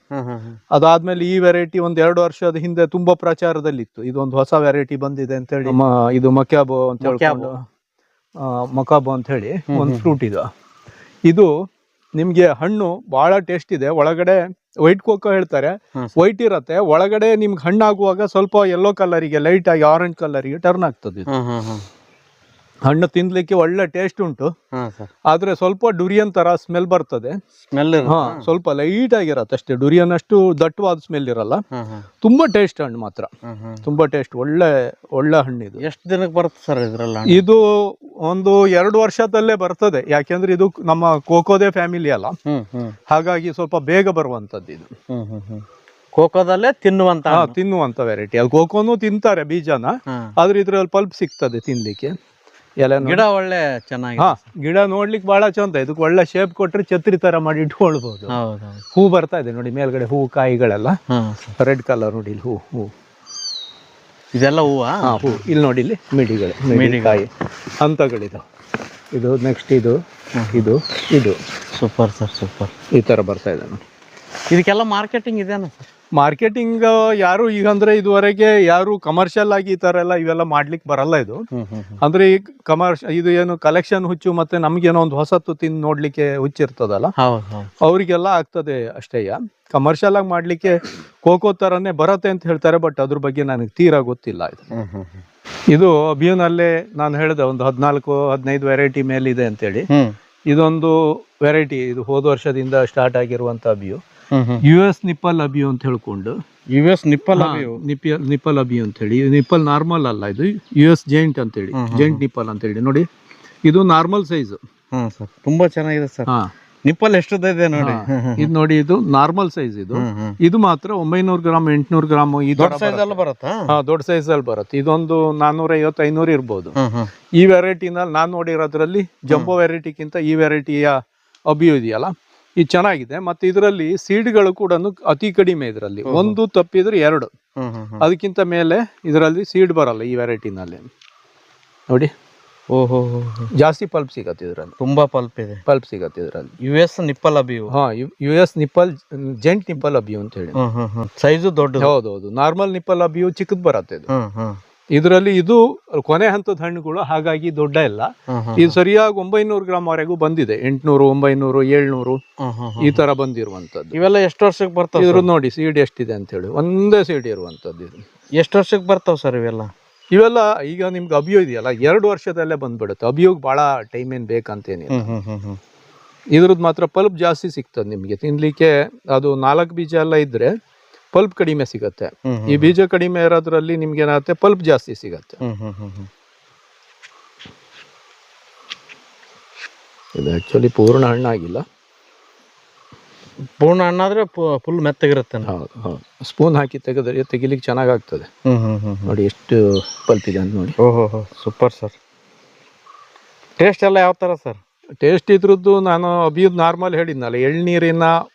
ಅದಾದ್ಮೇಲೆ ಈ ವೆರೈಟಿ ಒಂದ್ 2 ವರ್ಷದ ಹಿಂದೆ ತುಂಬಾ ಪ್ರಚಾರದಲ್ಲಿತ್ತು. ಇದೊಂದು ಹೊಸ ವೆರೈಟಿ ಬಂದಿದೆ ಅಂತ ಹೇಳಿ, ಇದು ಮಕ್ಯಾಬೋ ಅಂತ ಹೇಳ್ಕೊಂಡು, ಮಕಾಬೋ ಅಂತ ಹೇಳಿ ಒಂದು ಫ್ರೂಟ್ ಇದು. ಇದು ನಿಮ್ಗೆ ಹಣ್ಣು ಬಹಳ ಟೇಸ್ಟ್ ಇದೆ. ಒಳಗಡೆ ವೈಟ್ ಕೋಕೋ ಹೇಳ್ತಾರೆ, ವೈಟ್ ಇರತ್ತೆ. ಒಳಗಡೆ ನಿಮ್ಗೆ ಹಣ್ಣಾಗುವಾಗ ಸ್ವಲ್ಪ ಯೆಲ್ಲೋ ಕಲರಿಗೆ, ಲೈಟ್ ಆಗಿ ಆರೆಂಜ್ ಕಲರಿಗೆ ಟರ್ನ್ ಆಗ್ತದೆ. ಹಣ್ಣು ತಿನ್ಲಿಕ್ಕೆ ಒಳ್ಳೆ ಟೇಸ್ಟ್ ಉಂಟು, ಆದ್ರೆ ಸ್ವಲ್ಪ ಡುರಿಯನ್ ತರ ಸ್ಮೆಲ್ ಬರ್ತದೆ. ಸ್ವಲ್ಪ ಲೈಟ್ ಆಗಿರತ್ತೆ ಅಷ್ಟೇ, ಡುರಿಯನ್ ಅಷ್ಟು ದಟ್ಟವಾದ ಸ್ಮೆಲ್ ಇರಲ್ಲ. ತುಂಬಾ ಟೇಸ್ಟ್ ಹಣ್ಣು ಮಾತ್ರ, ತುಂಬಾ ಟೇಸ್ಟ್. ಒಳ್ಳೆ ಹಣ್ಣು ಇದು. ಎಷ್ಟು ದಿನಕ್ಕೆ ಬರುತ್ತೆ ಸರ್ ಇದ್ರಲ್ಲ? ಇದು ಒಂದು 2 ವರ್ಷದಲ್ಲೇ ಬರ್ತದೆ. ಯಾಕೆಂದ್ರೆ ಇದು ನಮ್ಮ ಕೋಕೋದೇ ಫ್ಯಾಮಿಲಿ ಅಲ್ಲ, ಹಾಗಾಗಿ ಸ್ವಲ್ಪ ಬೇಗ ಬರುವಂತದ್ದು ಇದು. ಕೋಕೋದಲ್ಲೇ ತಿನ್ನುವಂತ ವೆರೈಟಿ. ಅದು ಕೋಕೋನು ತಿಂತಾರೆ ಬೀಜನ, ಆದ್ರೆ ಇದ್ರಲ್ಲಿ ಪಲ್ಪ್ ಸಿಗ್ತದೆ ತಿನ್ಲಿಕ್ಕೆ. ಗಿಡ ಒಳ್ಳೆ ಚೆನ್ನಾಗಿ, ಗಿಡ ನೋಡ್ಲಿಕ್ಕೆ ಬಹಳ ಚಂದ. ಇದಕ್ಕೆ ಒಳ್ಳೆ ಶೇಪ್ ಕೊಟ್ರೆ ಛತ್ರಿ ತರ ಮಾಡಿ ಇಟ್ಕೊಳ್ಬಹುದು. ಹೂ ಬರ್ತಾ ಇದೆ ನೋಡಿ ಮೇಲ್ಗಡೆ, ಹೂ ಕಾಯಿಗಳೆಲ್ಲ ರೆಡ್ ಕಲರ್. ನೋಡಿ ಇಲ್ಲಿ ಹೂ ಇದೆಲ್ಲ ಹೂವು. ಹೂ ಇಲ್ಲಿ ನೋಡಿ, ಇಲ್ಲಿ ಮಿಡಿಕಾಯಿ ಹಂತಗಳಿದಾವೆ. ಇದು ನೆಕ್ಸ್ಟ್ ಇದು ಇದು ಇದು ಸೂಪರ್ ಸರ್, ಸೂಪರ್. ಈ ತರ ಬರ್ತಾ ಇದೆ ನೋಡಿ. ಇದಕ್ಕೆಲ್ಲ ಮಾರ್ಕೆಟಿಂಗ್ ಇದೆನಾ ಸರ್? ಮಾರ್ಕೆಟಿಂಗ್ ಯಾರು ಈಗ ಅಂದ್ರೆ ಇದುವರೆಗೆ ಯಾರು ಕಮರ್ಷಿಯಲ್ ಆಗಿ ಈ ತರ ಎಲ್ಲ ಇವೆಲ್ಲ ಮಾಡ್ಲಿಕ್ಕೆ ಬರಲ್ಲ. ಇದು ಅಂದ್ರೆ ಈ ಇದು ಏನು ಕಲೆಕ್ಷನ್ ಹುಚ್ಚು, ಮತ್ತೆ ನಮ್ಗೇನೋ ಒಂದು ಹೊಸತ್ತು ತಿಂದು ನೋಡ್ಲಿಕ್ಕೆ ಹುಚ್ಚಿರ್ತದಲ್ಲ, ಅವ್ರಿಗೆಲ್ಲ ಆಗ್ತದೆ ಅಷ್ಟೇ. ಕಮರ್ಷಿಯಲ್ ಆಗಿ ಮಾಡ್ಲಿಕ್ಕೆ ಕೋಕೋ ತರನೇ ಬರತ್ತೆ ಅಂತ ಹೇಳ್ತಾರೆ, ಬಟ್ ಅದ್ರ ಬಗ್ಗೆ ನನಗೆ ತೀರಾ ಗೊತ್ತಿಲ್ಲ. ಇದು ಅಭಿಯೂನಲ್ಲೇ ನಾನು ಹೇಳಿದೆ ಒಂದು 14-15 ವೆರೈಟಿ ಮೇಲೆ ಇದೆ ಅಂತೇಳಿ. ಇದೊಂದು ವೆರೈಟಿ, ಇದು ಹೋದ ವರ್ಷದಿಂದ ಸ್ಟಾರ್ಟ್ ಆಗಿರುವಂತ ಅಭಿಯು. US ನಿಪ್ಪಲ್ ಅಬಿಯು ಅಂತ ಹೇಳ್ಕೊಂಡು, US ನಿಪ್ಪಲ್ ಅಬಿಯು ಅಂತ ಹೇಳಿ. ನಿಪ್ಪಲ್ ನಾರ್ಮಲ್ ಅಲ್ಲ, ಇದು US ಜೈಂಟ್ ಅಂತ ಹೇಳಿ, ಜೈಂಟ್ ನಿಪ್ಪಲ್ ಅಂತ ಹೇಳಿ. ನೋಡಿ ಇದು ನಾರ್ಮಲ್ ಸೈಜ್, ತುಂಬಾ ಚೆನ್ನಾಗಿದೆ ಸರ್. ನಿಪ್ಪಲ್ ಎಷ್ಟು ಇದೆ ನೋಡಿ. ಇದು ನೋಡಿ, ಇದು ನಾರ್ಮಲ್ ಸೈಜ್. ಇದು ಮಾತ್ರ 900 ಗ್ರಾಮ್ 800 ಗ್ರಾಮ್ ಈ ದೊಡ್ಡ ಸೈಜ್ ಅಲ್ಲಿ ಬರುತ್ತೆ. ದೊಡ್ಡ ಸೈಜ್ ಅಲ್ಲಿ ಬರುತ್ತೆ. ಇದೊಂದು 450-500 ಇರ್ಬೋದು. ಈ ವೆರೈಟಿನಲ್ಲಿ ನಾನು ನೋಡಿರೋದ್ರಲ್ಲಿ ಜಂಬೋ ವೆರೈಟಿಗಿಂತ ಈ ವೆರೈಟಿಯ ಅಬಿಯು ಇದೆಯಲ್ಲ, ಇದು ಚೆನ್ನಾಗಿದೆ. ಮತ್ತೆ ಇದರಲ್ಲಿ ಸೀಡ್ಗಳು ಕೂಡ ಅತಿ ಕಡಿಮೆ. ಇದರಲ್ಲಿ ಒಂದು ತಪ್ಪಿದ್ರೆ 2, ಅದಕ್ಕಿಂತ ಮೇಲೆ ಇದರಲ್ಲಿ ಸೀಡ್ ಬರಲ್ಲ ಈ ವೆರೈಟಿನಲ್ಲಿ. ನೋಡಿ, ಜಾಸ್ತಿ ಪಲ್ಪ್ ಸಿಗತ್ತೆ ಇದರಲ್ಲಿ, ತುಂಬಾ ಪಲ್ಪ್ ಸಿಗತ್ತೆ ಇದರಲ್ಲಿ. US ನಿಪ್ಪಲ್ ಅಬಿಯು, US ನಿಪ್ಪಲ್ ಜೆಂಟ್ ನಿಪ್ಪಲ್ ಅಬಿಯು ಅಂತ ಹೇಳಿ. ಸೈಜು ದೊಡ್ಡ. ಹೌದೌದು, ನಾರ್ಮಲ್ ನಿಪ್ಪಲ್ ಅಬಿಯು ಚಿಕ್ಕದ್ ಬರತ್ತೆ ಇದು. ಇದರಲ್ಲಿ ಇದು ಕೊನೆ ಹಂತದ ಹಣ್ಣುಗಳು, ಹಾಗಾಗಿ ದೊಡ್ಡ ಇಲ್ಲ. ಇದು ಸರಿಯಾಗಿ 900 ಗ್ರಾಮ್ ವರೆಗೂ ಬಂದಿದೆ. 800, 900, 700 ಈ ತರ ಬಂದಿರುವಂತದ್ದು. ಇವೆಲ್ಲ ಎಷ್ಟು ವರ್ಷಕ್ಕೆ ಬರ್ತಾವ? ಇದ್ರ ನೋಡಿ ಸೀಡ್ ಎಷ್ಟಿದೆ ಅಂತ ಹೇಳಿ, ಒಂದೇ ಸೀಡ್ ಇರುವಂತದ್ದು. ಇದು ಎಷ್ಟು ವರ್ಷಕ್ಕೆ ಬರ್ತಾವ ಸರ್ ಇವೆಲ್ಲ? ಈಗ ನಿಮ್ಗೆ ಅಬಿಯೋ ಇದೆಯಲ್ಲ, 2 ವರ್ಷದಲ್ಲೇ ಬಂದ್ಬಿಡುತ್ತೆ. ಅಬಿಯೋಗ್ ಬಹಳ ಟೈಮ್ ಏನ್ ಬೇಕಂತೇನಿಲ್ಲ. ಇದ್ರದ್ದು ಮಾತ್ರ ಪಲ್ಪ್ ಜಾಸ್ತಿ ಸಿಗ್ತದೆ ನಿಮ್ಗೆ ತಿನ್ಲಿಕ್ಕೆ. ಅದು 4 ಬೀಜ ಎಲ್ಲ ಇದ್ರೆ ಪಲ್ಪ್ ಕಡಿಮೆ ಸಿಗತ್ತೆ. ಈ ಬೀಜ ಕಡಿಮೆ ಇರೋದ್ರಲ್ಲಿ ನಿಮ್ಗೆ ಏನಾಗುತ್ತೆ, ಪಲ್ಪ್ ಜಾಸ್ತಿ ಸಿಗತ್ತೆ. ಇದು ಆಕ್ಚುಲಿ ಪೂರ್ಣ ಹಣ್ಣಾಗಿಲ್ಲ. ಪೂರ್ಣ ಹಣ್ಣಾದ್ರೆ ಫುಲ್ ಮೆತ್ತಗಿರುತ್ತೆ. ಹೌದು ಹೌದು. ಸ್ಪೂನ್ ಹಾಕಿ ತೆಗಿಲಿಕ್ಕೆ ಚೆನ್ನಾಗಾಗ್ತದೆ. ನೋಡಿ ಎಷ್ಟು ಪಲ್ಪ್ ಇದೆ ಅಂತ ನೋಡಿ. ಓಹೋ ಸೂಪರ್ ಸರ್. ಟೇಸ್ಟ್ ಎಲ್ಲ ಯಾವ ತರ ಸರ್? ಟೇಸ್ಟ್ ಇದ್ರದ್ದು ನಾನು ಅಭಿಯುದ್ ನಾರ್ಮಲ್ ಹೇಳಿದ್ನಲ್ಲ, ಎಳ್ನೀರಿನ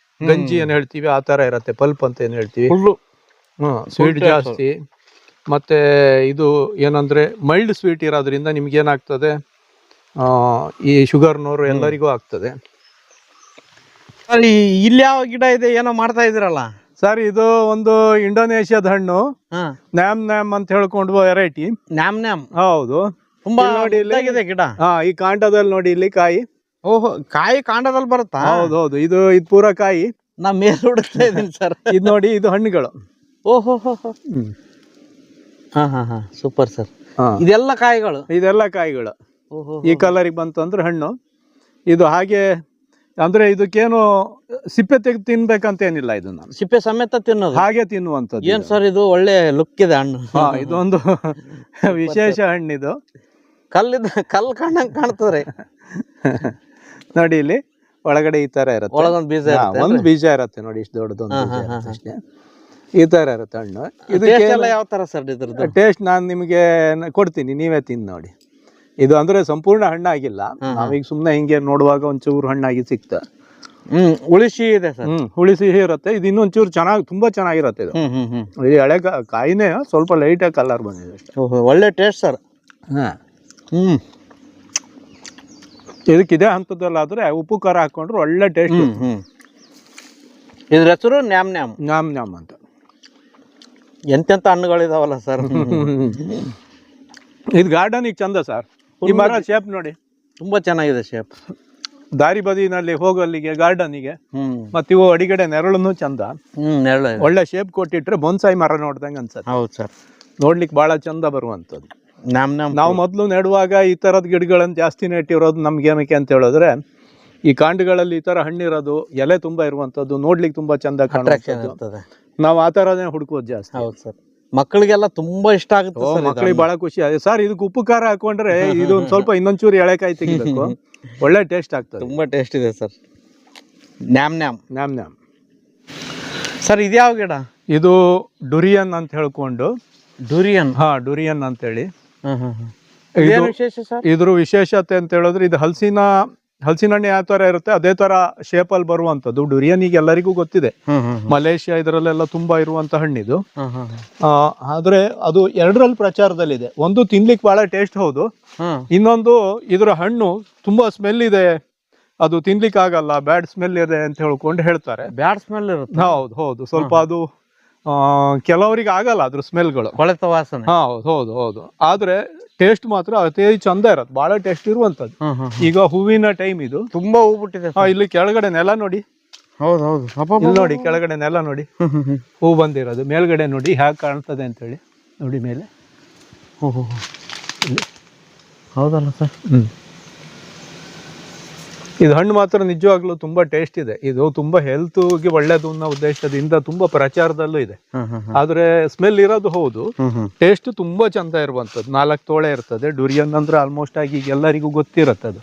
ಗಂಜಿ ಏನ್ ಹೇಳ್ತೀವಿ ಆ ತರ ಇರತ್ತೆ. ಪಲ್ಪ್ ಅಂತ ಏನ್ ಹೇಳ್ತೀವಿ, ಸ್ವೀಟ್ ಜಾಸ್ತಿ. ಮತ್ತೆ ಇದು ಏನಂದ್ರೆ ಮೈಲ್ಡ್ ಸ್ವೀಟ್ ಇರೋದ್ರಿಂದ ನಿಮ್ಗೆ ಏನಾಗ್ತದೆ, ಈ ಶುಗರ್ನೋರು ಎಲ್ಲರಿಗೂ ಆಗ್ತದೆ. ಇಲ್ಲಿ ಯಾವ ಗಿಡ ಇದೆ ಏನೋ ಮಾಡ್ತಾ ಇದ್ರಲ್ಲ ಸರ್? ಇದು ಒಂದು ಇಂಡೋನೇಷ್ಯಾದ ಹಣ್ಣು, ನ್ಯಾಮ್ ನ್ಯಾಮ್ ಅಂತ ಹೇಳ್ಕೊಂಡು ವೆರೈಟಿ. ನ್ಯಾಮ್ ನ್ಯಾಮ್, ಹೌದು. ತುಂಬಾ ನೋಡಿ ಇಲ್ಲಿ ಗಿಡ. ಈ ಕಾಂಡದಲ್ಲಿ ನೋಡಿ ಇಲ್ಲಿ ಕಾಯಿ. ಓಹೋ, ಕಾಯಿ ಕಾಂಡದಲ್ಲಿ ಬರುತ್ತಾ? ಹೌದೌದು. ಇದು ಪೂರ ಕಾಯಿ. ನಾ ಮೇಲೆ ಹುಡುಕ್ತಾ ಇದ್ದೀನಿ ಸರ್. ಇದು ನೋಡಿ, ಇದು ಹಣ್ಣುಗಳು. ಓಹೋ ಸೂಪರ್ ಸರ್. ಇದೆಲ್ಲ ಕಾಯಿಗಳು? ಇದೆಲ್ಲ ಕಾಯಿಗಳು. ಈ ಕಲರಿಗೆ ಬಂತು ಅಂದ್ರೆ ಹಣ್ಣು. ಇದು ಹಾಗೆ ಅಂದ್ರೆ ಇದಕ್ಕೇನು ಸಿಪ್ಪೆ ತೆಗೆದು ತಿನ್ಬೇಕಂತ ಏನಿಲ್ಲ. ಇದು ನಾನು ಸಿಪ್ಪೆ ಸಮೇತ ತಿನ್ನೋದು, ಹಾಗೆ ತಿನ್ನುವಂಥದ್ದು. ಏನ್ ಸರ್ ಇದು ಒಳ್ಳೆ ಲುಕ್ ಇದೆ ಹಣ್ಣು. ಇದೊಂದು ವಿಶೇಷ ಹಣ್ಣಿದು. ಕಲ್ಲು ಕಾಣಂಗ್ ಕಾಣ್ತದ್ರಿ. ನೋಡಿ ಇಲ್ಲಿ ಒಳಗಡೆ ಈ ತರ ಇರುತ್ತೆ. ಒಳಗೊಂದು ಬೀಜ, ಒಂದು ಬೀಜ ಇರತ್ತೆ ನೋಡಿ, ಇಷ್ಟು ದೊಡ್ಡದೊಂದು ಅಷ್ಟೇ. ಈ ತರ ಇರುತ್ತೆ ಹಣ್ಣು. ಇದಕ್ಕೆ ಯಾವ ತರ ಸರ್ ಇದ್ರದ್ದು ಟೇಸ್ಟ್ ನಾನು ನಿಮಗೆ ಕೊಡ್ತೀನಿ, ನೀವೇ ತಿಂದು ನೋಡಿ. ಇದು ಅಂದ್ರೆ ಸಂಪೂರ್ಣ ಹಣ್ಣಾಗಿಲ್ಲ, ನಾವೀಗ ಸುಮ್ನೆ ಹಿಂಗೆ ನೋಡುವಾಗ ಒಂಚೂರು ಹಣ್ಣಾಗಿ ಸಿಕ್ತ. ಉಳಿಸಿ ಇದೆ ಸರ್. ಹುಳಿ ಸಿಹಿ ಇರುತ್ತೆ. ಇದು ಇನ್ನೊಂಚೂರು ಚೆನ್ನಾಗಿ, ತುಂಬಾ ಚೆನ್ನಾಗಿರುತ್ತೆ. ಇದು ಈ ಹಳೆ ಕಾಯಿನೇ ಸ್ವಲ್ಪ ಲೈಟ್ ಆಗಿ ಕಲರ್ ಬಂದಿದೆ ಅಷ್ಟೇ. ಒಳ್ಳೆ ಟೇಸ್ಟ್ ಸರ್. ಇದಕ್ಕಿದೆ ಹಂತದಲ್ಲಾದ್ರೆ ಉಪ್ಪು ಖಾರ ಹಾಕೊಂಡ್ರೆ ಒಳ್ಳೆ ಟೇಸ್ಟ್. ಇದ್ರ ಹೆಸರು ನ್ಯಾಮ್ ನ್ಯಾಮ್. ನ್ಯಾಮ್ ನ್ಯಾಮ್ ಅಂತ. ಎಂತೆಂತ ಹಣ್ಣುಗಳಿದಾವಲ್ಲ ಸರ್. ಇದು ಗಾರ್ಡನಿಗೆ ಚಂದ ಸರ್. ಈ ಮರ ಶೇಪ್ ನೋಡಿ, ತುಂಬಾ ಚೆನ್ನಾಗಿದೆ ಶೇಪ್. ದಾರಿ ಬದಿನಲ್ಲಿ ಹೋಗಲ್ಲಿಗೆ ಗಾರ್ಡನಿಗೆ, ಮತ್ತೆ ಇವು ಅಡಿಗಡೆ ನೆರಳನ್ನು ಚಂದ. ಒಳ್ಳೆ ಶೇಪ್ ಕೊಟ್ಟಿಟ್ರೆ ಬೊನ್ಸಾಯಿ ಮರ ನೋಡ್ದಂಗೆ ಅನ್ಸತ್ತೆ. ಹೌದು ಸರ್, ನೋಡ್ಲಿಕ್ಕೆ ಬಹಳ ಚಂದ ಬರುವಂತದ್ದು. ನಾವು ಮೊದಲು ನೆಡುವಾಗ ಈ ತರದ ಗಿಡಗಳನ್ನು ಜಾಸ್ತಿ ನೆಟ್ಟಿರೋದು ನಮ್ಗೆ ಏನಕ್ಕೆ ಅಂತ ಹೇಳಿದ್ರೆ, ಈ ಕಾಂಡಗಳಲ್ಲಿ ಈ ತರ ಹಣ್ಣಿರೋದು, ಎಲೆ ತುಂಬಾ ಇರುವಂತದ್ದು, ನೋಡ್ಲಿಕ್ಕೆ ತುಂಬಾ ಚಂದ ಕಾಣುತ್ತದೆ. ನಾವು ಆ ತರನೇ ಹುಡುಕೋದು ಜಾಸ್ತಿ. ಹೌದು ಸರ್, ಮಕ್ಕಳಿಗೆಲ್ಲ ತುಂಬಾ ಇಷ್ಟ ಆಗುತ್ತೆ. ಮಕ್ಕಳಿಗೆ ಬಹಳ ಖುಷಿ ಆಗುತ್ತೆ ಸರ್. ಇದಕ್ಕೆ ಉಪ್ಪು ಖಾರ ಹಾಕೊಂಡ್ರೆ ಇದು ಸ್ವಲ್ಪ ಇನ್ನೊಂಚೂರು ಎಳೆಕಾಯಿ ತೆಗಿಬೇಕು, ಒಳ್ಳೆ ಟೇಸ್ಟ್ ಆಗ್ತದೆ. ತುಂಬಾ ಟೇಸ್ಟ್ ಇದೆ ಸರ್. ನ್ಯಾಮ್ ನ್ಯಾಮ್ ನ್ಯಾಮ್ ನ್ಯಾಮ್ ಸರ್. ಇದ್ಯಾವ ಗಿಡ? ಇದು ಡುರಿಯನ್ ಅಂತ ಹೇಳ್ಕೊಂಡು. ಡುರಿಯನ್? ಡುರಿಯನ್ ಅಂತೇಳಿ. ವಿಶೇಷ ಸರ್ ಇದ್ರ ವಿಶೇಷತೆ ಅಂತ ಹೇಳಿದ್ರೆ, ಇದು ಹಲಸಿನ ಹಣ್ಣು ಯಾವ ತರ ಇರುತ್ತೆ ಅದೇ ತರ ಶೇಪ್ ಅಲ್ಲಿ ಬರುವಂತದ್ದು. ಡುರಿಯನ್ ಈಗ ಎಲ್ಲರಿಗೂ ಗೊತ್ತಿದೆ, ಮಲೇಷ್ಯಾ ಇದರಲ್ಲೆಲ್ಲ ತುಂಬಾ ಇರುವಂತ ಹಣ್ಣಿದು. ಆದ್ರೆ ಅದು ಎರಡರಲ್ಲಿ ಪ್ರಚಾರದಲ್ಲಿದೆ. ಒಂದು ತಿನ್ಲಿಕ್ಕೆ ಬಹಳ ಟೇಸ್ಟ್ ಹೌದು, ಇನ್ನೊಂದು ಇದ್ರ ಹಣ್ಣು ತುಂಬಾ ಸ್ಮೆಲ್ ಇದೆ, ಅದು ತಿನ್ಲಿಕ್ಕೆ ಆಗಲ್ಲ, ಬ್ಯಾಡ್ ಸ್ಮೆಲ್ ಇದೆ ಅಂತ ಹೇಳ್ಕೊಂಡು ಹೇಳ್ತಾರೆ. ಬ್ಯಾಡ್ ಸ್ಮೆಲ್ ಇರುತ್ತೆ? ಹೌದು ಹೌದು, ಸ್ವಲ್ಪ ಅದು ಕೆಲವರಿಗೆ ಆಗಲ್ಲ ಅದ್ರ ಸ್ಮೆಲ್ಗಳು, ಕೊಳೆತ ವಾಸನೆ. ಹೌದು ಹೌದು. ಆದ್ರೆ ಟೇಸ್ಟ್ ಮಾತ್ರ ಅತಿ ಚಂದ ಇರತ್ತೆ, ಬಹಳ ಟೇಸ್ಟ್ ಇರುವಂತದ್ದು. ಈಗ ಹೂವಿನ ಟೈಮ್ ಇದು, ತುಂಬಾ ಹೂ ಬಿಟ್ಟಿದೆ. ಇಲ್ಲಿ ಕೆಳಗಡೆ ನೆಲ ನೋಡಿ. ಹೌದೌದು, ಇಲ್ಲಿ ನೋಡಿ ಕೆಳಗಡೆ ನೆಲ ನೋಡಿ, ಹೂ ಬಂದಿರೋದು. ಮೇಲ್ಗಡೆ ನೋಡಿ ಹೇಗೆ ಕಾಣ್ತದೆ ಅಂತ ಹೇಳಿ ನೋಡಿ ಮೇಲೆ. ಹೌದಲ್ಲ ಸರ್? ಇದು ಹಣ್ಣು ಮಾತ್ರ ನಿಜವಾಗ್ಲೂ ತುಂಬಾ ಟೇಸ್ಟ್ ಇದೆ. ಇದು ತುಂಬಾ ಹೆಲ್ತ್ಗೆ ಒಳ್ಳೇದು ಅನ್ನೋ ಉದ್ದೇಶದಿಂದ ತುಂಬಾ ಪ್ರಚಾರದಲ್ಲೂ ಇದೆ. ಆದ್ರೆ ಸ್ಮೆಲ್ ಇರೋದು ಹೌದು, ಟೇಸ್ಟ್ ತುಂಬಾ ಚಂದ ಇರುವಂತದ್ದು. 4 ತೋಳೆ ಇರ್ತದೆ. ಡುರಿಯನ್ ಅಂದ್ರೆ ಆಲ್ಮೋಸ್ಟ್ ಆಗಿ ಎಲ್ಲರಿಗೂ ಗೊತ್ತಿರತ್ತೆ, ಅದು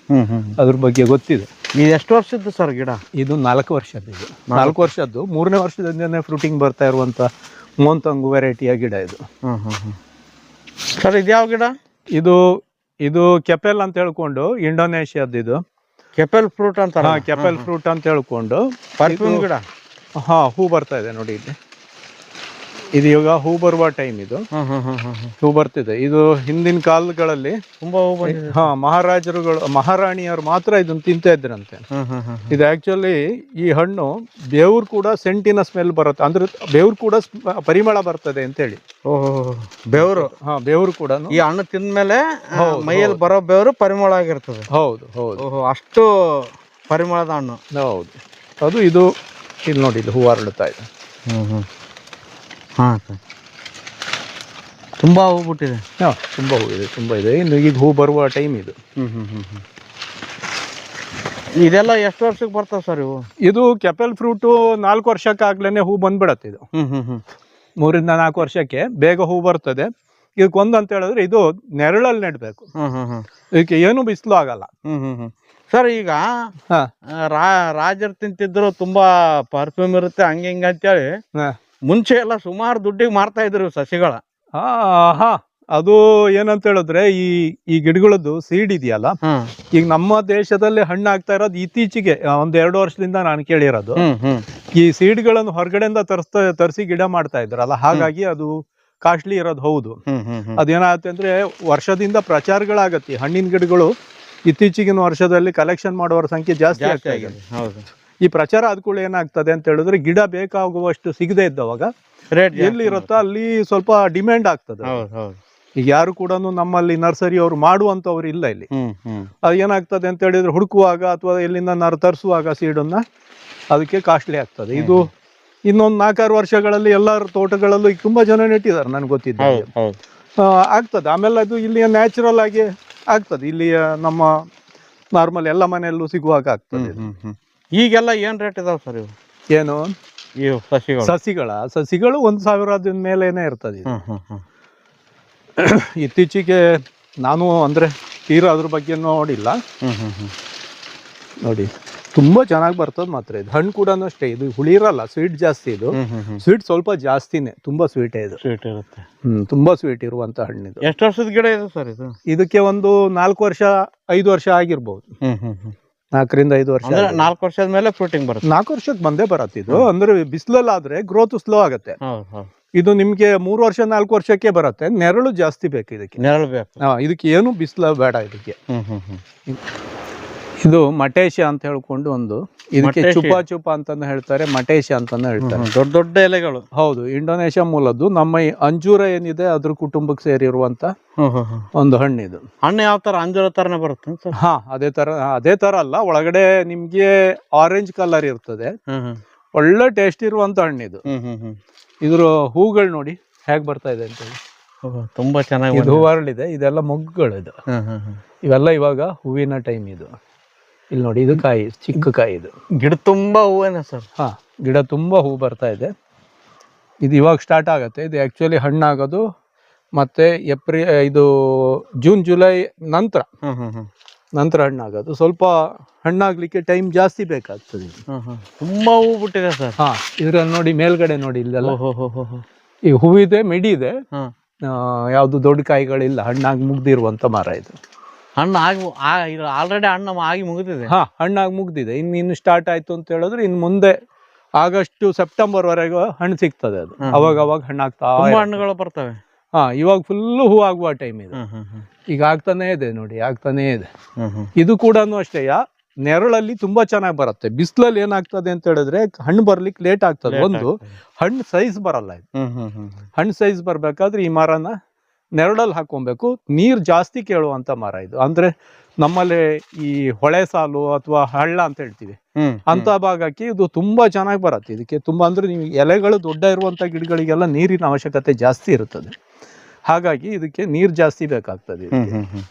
ಅದ್ರ ಬಗ್ಗೆ ಗೊತ್ತಿದೆ. ಇದು ಎಷ್ಟು ವರ್ಷದ್ದು ಸರ್ ಗಿಡ? ಇದು 4 ವರ್ಷದ್ದು. ಇದು 4 ವರ್ಷದ್ದು. 3ನೇ ವರ್ಷದಿಂದನೇ ಫ್ರೂಟಿಂಗ್ ಬರ್ತಾ ಇರುವಂತ ಮೋಂತಂಗು ವೆರೈಟಿಯ ಗಿಡ ಇದು. ಸರ್ ಇದ್ಯಾವ ಗಿಡ? ಇದು ಕೆಪೆಲ್ ಅಂತ ಹೇಳ್ಕೊಂಡು ಇಂಡೋನೇಷ್ಯಾದ. ಇದು ಕೆಪೆಲ್ ಫ್ರೂಟ್ ಅಂತ. ಕೆಪೆಲ್ ಫ್ರೂಟ್ ಅಂತ ಹೇಳ್ಕೊಂಡು ಪರ್ಫ್ಯೂಮ್ ಗಿಡ. ಹೂ ಬರ್ತಾ ಇದೆ ನೋಡಿ ಇಲ್ಲಿ. ಇದು ಇವಾಗ ಹೂ ಬರುವ ಟೈಮ್. ಇದು ಹೂ ಬರ್ತಿದೆ. ಇದು ಹಿಂದಿನ ಕಾಲಗಳಲ್ಲಿ ತುಂಬಾ ಹೂ ಬಂದಿದೆ. ಮಹಾರಾಣಿಯರು ಮಾತ್ರ ಇದನ್ನ ತಿಂತಾ ಇದ್ರಂತೆ. ಇದು ಆಕ್ಚುಲಿ ಈ ಹಣ್ಣು ಬೇವ್ರು ಕೂಡ ಸೆಂಟಿನ ಸ್ಮೆಲ್ ಬರುತ್ತೆ, ಅಂದ್ರೆ ಬೇವ್ರು ಕೂಡ ಪರಿಮಳ ಬರ್ತದೆ ಅಂತ ಹೇಳಿ. ಬೇವ್ರು? ಬೇವ್ರು ಕೂಡ ಈ ಹಣ್ಣು ತಿಂದ್ಮೇಲೆ ಮೈಯಲ್ಲಿ ಬರೋ ಬೇವ್ರು ಪರಿಮಳ ಆಗಿರ್ತದೆ. ಹೌದು ಹೌದು, ಅಷ್ಟು ಪರಿಮಳದ ಹಣ್ಣು. ಹೌದು ಅದು. ಇದು ಇಲ್ಲಿ ನೋಡಿ, ಇಲ್ಲಿ ಹೂ ಹರಡುತ್ತಾ ಇದೆ. ಸರ್ ತುಂಬಾ ಹೂ ಬಿಟ್ಟಿದೆ. ತುಂಬಾ ಹೂ ಇದೆ, ತುಂಬಾ ಇದೆ. ಇನ್ನು ಈಗ ಹೂ ಬರುವ ಟೈಮ್ ಇದು. ಇದೆಲ್ಲ ಎಷ್ಟು ವರ್ಷಕ್ಕೆ ಬರ್ತಾವ ಸರ್ ಇವು? ಇದು ಕೆಪೆಲ್ ಫ್ರೂಟು 4 ವರ್ಷಕ್ಕಾಗ್ಲೇನೆ ಹೂ ಬಂದ್ಬಿಡತ್ತೆ. ಇದು 3 ರಿಂದ 4 ವರ್ಷಕ್ಕೆ ಬೇಗ ಹೂ ಬರ್ತದೆ. ಇದಕ್ಕೊಂದು ಅಂತ ಹೇಳಿದ್ರೆ ಇದು ನೆರಳಲ್ಲಿ ನೆಡ್ಬೇಕು. ಇದಕ್ಕೆ ಏನು ಬಿಸಿಲು ಆಗಲ್ಲ. ಸರ್ ಈಗ ಹಾ. ರಾಜರು ತಿಂತಿದ್ರು ತುಂಬಾ ಪರ್ಫ್ಯೂಮ್ ಇರುತ್ತೆ ಹಂಗೆ ಹಿಂಗ ಅಂತೇಳಿ ಮುಂಚೆ ಎಲ್ಲ ಸುಮಾರು ದುಡ್ಡಿಗೆ ಮಾರ್ತಾ ಇದ್ರು ಸಸಿಗಳ. ಹಾ ಅದು ಏನಂತ ಹೇಳಿದ್ರೆ ಈ ಗಿಡಗಳದ್ದು ಸೀಡ್ ಇದೆಯಲ್ಲ, ಈಗ ನಮ್ಮ ದೇಶದಲ್ಲಿ ಹಣ್ಣು ಆಗ್ತಾ ಇರೋದು ಇತ್ತೀಚೆಗೆ 1-2 ವರ್ಷದಿಂದ ನಾನು ಕೇಳಿರೋದು. ಈ ಸೀಡ್ಗಳನ್ನು ಹೊರಗಡೆಯಿಂದ ತರಿಸಿ ಗಿಡ ಮಾಡ್ತಾ ಇದ್ರಲ್ಲ, ಹಾಗಾಗಿ ಅದು ಕಾಸ್ಟ್ಲಿ ಇರೋದು ಹೌದು. ಅದೇನಾಗುತ್ತೆ ಅಂದ್ರೆ ವರ್ಷದಿಂದ ಪ್ರಚಾರಗಳಾಗತ್ತೆ. ಹಣ್ಣಿನ ಗಿಡಗಳು ಇತ್ತೀಚಿಗಿನ ವರ್ಷದಲ್ಲಿ ಕಲೆಕ್ಷನ್ ಮಾಡುವವರ ಸಂಖ್ಯೆ ಜಾಸ್ತಿ ಆಗ್ತಾ ಇದೆ. ಈ ಪ್ರಚಾರ ಆದ ಕೂಡ ಏನಾಗ್ತದೆ ಅಂತ ಹೇಳಿದ್ರೆ ಗಿಡ ಬೇಕಾಗುವಷ್ಟು ಸಿಗದೆ ಇದ್ದವಾಗ ಎಲ್ಲಿ ಇರುತ್ತೋ ಅಲ್ಲಿ ಸ್ವಲ್ಪ ಡಿಮ್ಯಾಂಡ್ ಆಗ್ತದೆ. ಈಗ ಯಾರು ಕೂಡ ನಮ್ಮಲ್ಲಿ ನರ್ಸರಿ ಅವರು ಮಾಡುವಂತವ್ರು ಇಲ್ಲ ಇಲ್ಲಿ. ಅದು ಏನಾಗ್ತದೆ ಅಂತ ಹೇಳಿದ್ರೆ ಹುಡುಕುವಾಗ ಅಥವಾ ಎಲ್ಲಿಂದ ತರಿಸುವಾಗ ಸೀಡನ್ನ ಅದಕ್ಕೆ ಕಾಸ್ಟ್ಲಿ ಆಗ್ತದೆ. ಇದು ಇನ್ನೊಂದು 4-6 ವರ್ಷಗಳಲ್ಲಿ ಎಲ್ಲರ ತೋಟಗಳಲ್ಲೂ ಈಗ ತುಂಬಾ ಜನ ನೆಟ್ಟಿದ್ದಾರೆ ನನ್ಗೆ ಗೊತ್ತಿದ್ದ ಆಗ್ತದೆ. ಆಮೇಲೆ ಅದು ಇಲ್ಲಿಯ ನ್ಯಾಚುರಲ್ ಆಗಿ ಆಗ್ತದೆ, ಇಲ್ಲಿಯ ನಮ್ಮ ನಾರ್ಮಲ್ ಎಲ್ಲ ಮನೆಯಲ್ಲೂ ಸಿಗುವಾಗ ಆಗ್ತದೆ. ಈಗೆಲ್ಲ ಏನ್ ರೇಟ್ ಇದಾವ ಸರ್ ಇವು? ಏನು ಸಸಿಗಳು 1,000 ಮೇಲೇನೆ ಇರ್ತದೆ. ಇತ್ತೀಚೆಗೆ ನಾನು ಅಂದ್ರೆ ತೀರಾ ಅದ್ರ ಬಗ್ಗೆ ನೋಡಿಲ್ಲ. ನೋಡಿ ತುಂಬಾ ಚೆನ್ನಾಗಿ ಬರ್ತದೆ ಮಾತ್ರ. ಇದು ಹಣ್ಣು ಕೂಡ ಅಷ್ಟೇ, ಇದು ಹುಳಿ ಇರಲ್ಲ, ಸ್ವೀಟ್ ಜಾಸ್ತಿ. ಇದು ಸ್ವೀಟ್ ಸ್ವಲ್ಪ ಜಾಸ್ತಿನೇ, ತುಂಬಾ ಸ್ವೀಟ್ ಇದು. ಸ್ವೀಟ್ ಇರುತ್ತೆ. ತುಂಬಾ ಸ್ವೀಟ್ ಇರುವಂತ ಹಣ್ಣಿದು. ಎಷ್ಟು ವರ್ಷದ ಗಿಡ ಇದೆ ಸರ್ ಇದು? ಇದಕ್ಕೆ ಒಂದು 4-5 ವರ್ಷ ಆಗಿರ್ಬೋದು. 4-5 ವರ್ಷ. 4 ವರ್ಷದ ಮೇಲೆ ಫ್ರೂಟಿಂಗ್ ಬರುತ್ತೆ. 4 ವರ್ಷಕ್ಕೆ ಬಂದೇ ಬರತ್ತೆ ಇದು. ಅಂದ್ರೆ ಬಿಸಿಲಲ್ಲಾದ್ರೆ ಗ್ರೋತ್ ಸ್ಲೋ ಆಗುತ್ತೆ. ಇದು ನಿಮ್ಗೆ 3 ವರ್ಷ 4 ವರ್ಷಕ್ಕೆ ಬರುತ್ತೆ. ನೆರಳು ಜಾಸ್ತಿ ಬೇಕು ಇದಕ್ಕೆ. ನೆರಳು ಬೇಕು. ಇದಕ್ಕೆ ಏನು ಬಿಸಿಲು ಬೇಡ ಇದಕ್ಕೆ. ಇದು ಮಟೇಶ ಅಂತ ಹೇಳ್ಕೊಂಡು ಒಂದು, ಇದಕ್ಕೆ ಚುಪಾ ಅಂತಾನು ಹೇಳ್ತಾರೆ, ಮಟೇಶ ಅಂತಾನು ಹೇಳ್ತಾರೆ. ದೊಡ್ಡ ದೊಡ್ಡ ಎಲೆಗಳು. ಹೌದು, ಇಂಡೋನೇಷ್ಯಾ ಮೂಲದ್ದು. ನಮ್ಮ ಈ ಅಂಜೂರ ಏನಿದೆ ಅದ್ರ ಕುಟುಂಬಕ್ಕೆ ಸೇರಿರುವಂತ ಒಂದು ಹಣ್ಣಿದು. ಹಣ್ಣು ಯಾವ ತರ? ಅಂಜೂರ ತರನೇ ಬರುತ್ತೆ? ಹಾ, ಅದೇ ತರ ಅಲ್ಲ, ಒಳಗಡೆ ನಿಮ್ಗೆ ಆರೆಂಜ್ ಕಲರ್ ಇರ್ತದೆ. ಒಳ್ಳೆ ಟೇಸ್ಟ್ ಇರುವಂತ ಹಣ್ಣಿದು. ಇದ್ರ ಹೂಗಳು ನೋಡಿ ಹೇಗ್ ಬರ್ತಾ ಇದೆ ಅಂತ ಹೇಳಿ. ತುಂಬಾ ಚೆನ್ನಾಗಿ ಇದು ಹೂ ಅರಳಿದೆ. ಇದೆಲ್ಲ ಮೊಗ್ಗುಗಳು. ಇದು ಇವೆಲ್ಲ ಇವಾಗ ಹೂವಿನ ಟೈಮ್. ಇದು ಇಲ್ಲಿ ನೋಡಿ, ಇದು ಕಾಯಿ, ಚಿಕ್ಕ ಕಾಯಿ. ಇದು ಗಿಡ ತುಂಬಾ ಹೂವೇನ ಸರ್? ಹಾ, ಗಿಡ ತುಂಬಾ ಹೂ ಬರ್ತಾ ಇದೆ. ಇದು ಇವಾಗ ಸ್ಟಾರ್ಟ್ ಆಗತ್ತೆ. ಇದು ಆಕ್ಚುಲಿ ಹಣ್ಣಾಗೋದು ಮತ್ತೆ ಇದು ಜೂನ್ ಜುಲೈ ನಂತರ ಹಣ್ಣಾಗೋದು. ಸ್ವಲ್ಪ ಹಣ್ಣಾಗ್ಲಿಕ್ಕೆ ಟೈಮ್ ಜಾಸ್ತಿ ಬೇಕಾಗ್ತದೆ. ತುಂಬಾ ಹೂ ಬಿಟ್ಟಿದೆ ಸರ್. ಹಾ, ಇದ್ರಲ್ಲಿ ನೋಡಿ ಮೇಲ್ಗಡೆ ನೋಡಿ, ಇಲ್ಲೆಲ್ಲ ಈ ಹೂವಿದೆ, ಮಿಡಿ ಇದೆ. ಯಾವ್ದು ದೊಡ್ಡ ಕಾಯಿಗಳಿಲ್ಲ, ಹಣ್ಣಾಗಿ ಮುಗ್ದಿರುವಂತ ಮರ ಇದು. ಹಣ್ಣು ಆಲ್ರೆಡಿ ಹಣ್ಣು ಆಗಿ ಮುಗಿದಿದೆ. ಹಾ, ಹಣ್ಣಾಗಿ ಮುಗ್ದಿದೆ. ಇನ್ನು ಸ್ಟಾರ್ಟ್ ಆಯ್ತು ಅಂತ ಹೇಳಿದ್ರೆ ಇನ್ನು ಮುಂದೆ ಆಗಸ್ಟ್ ಸೆಪ್ಟೆಂಬರ್ ವರೆಗೂ ಹಣ್ಣು ಸಿಗ್ತದೆ. ಅದು ಅವಾಗ ಹಣ್ಣಾಗ್ತಾ ಹಣ್ಣುಗಳು ಬರ್ತವೆ. ಹಾ, ಇವಾಗ ಫುಲ್ ಹೂ ಆಗುವ ಟೈಮ್ ಇದು. ಈಗ ಆಗ್ತಾನೆ ಇದೆ ನೋಡಿ, ಆಗ್ತಾನೆ ಇದೆ. ಇದು ಕೂಡ ಅಷ್ಟೇ, ನೆರಳಲ್ಲಿ ತುಂಬಾ ಚೆನ್ನಾಗಿ ಬರುತ್ತೆ. ಬಿಸಿಲಲ್ಲಿ ಏನಾಗ್ತದೆ ಅಂತ ಹೇಳಿದ್ರೆ ಹಣ್ಣು ಬರ್ಲಿಕ್ಕೆ ಲೇಟ್ ಆಗ್ತದೆ. ಒಂದು ಹಣ್ಣು ಸೈಜ್ ಬರಲ್ಲ. ಇದು ಹಣ್ಣು ಸೈಜ್ ಬರ್ಬೇಕಾದ್ರೆ ಈ ಮರನ ನೆರಳಲ್ಲಿ ಹಾಕೊಬೇಕು. ನೀರ್ ಜಾಸ್ತಿ ಕೇಳುವಂತ ಮರ ಇದು. ಅಂದ್ರೆ ನಮ್ಮಲ್ಲಿ ಈ ಹೊಳೆ ಸಾಲು ಅಥವಾ ಹಳ್ಳ ಅಂತ ಹೇಳ್ತೀವಿ, ಅಂತ ಭಾಗಕ್ಕೆ ಇದು ತುಂಬಾ ಚೆನ್ನಾಗಿ ಬರುತ್ತೆ. ಇದಕ್ಕೆ ತುಂಬಾ ಅಂದ್ರೆ ನೀವು ಎಲೆಗಳು ದೊಡ್ಡ ಇರುವಂತ ಗಿಡಗಳಿಗೆಲ್ಲ ನೀರಿನ ಅವಶ್ಯಕತೆ ಜಾಸ್ತಿ ಇರುತ್ತದೆ. ಹಾಗಾಗಿ ಇದಕ್ಕೆ ನೀರ್ ಜಾಸ್ತಿ ಬೇಕಾಗ್ತದೆ.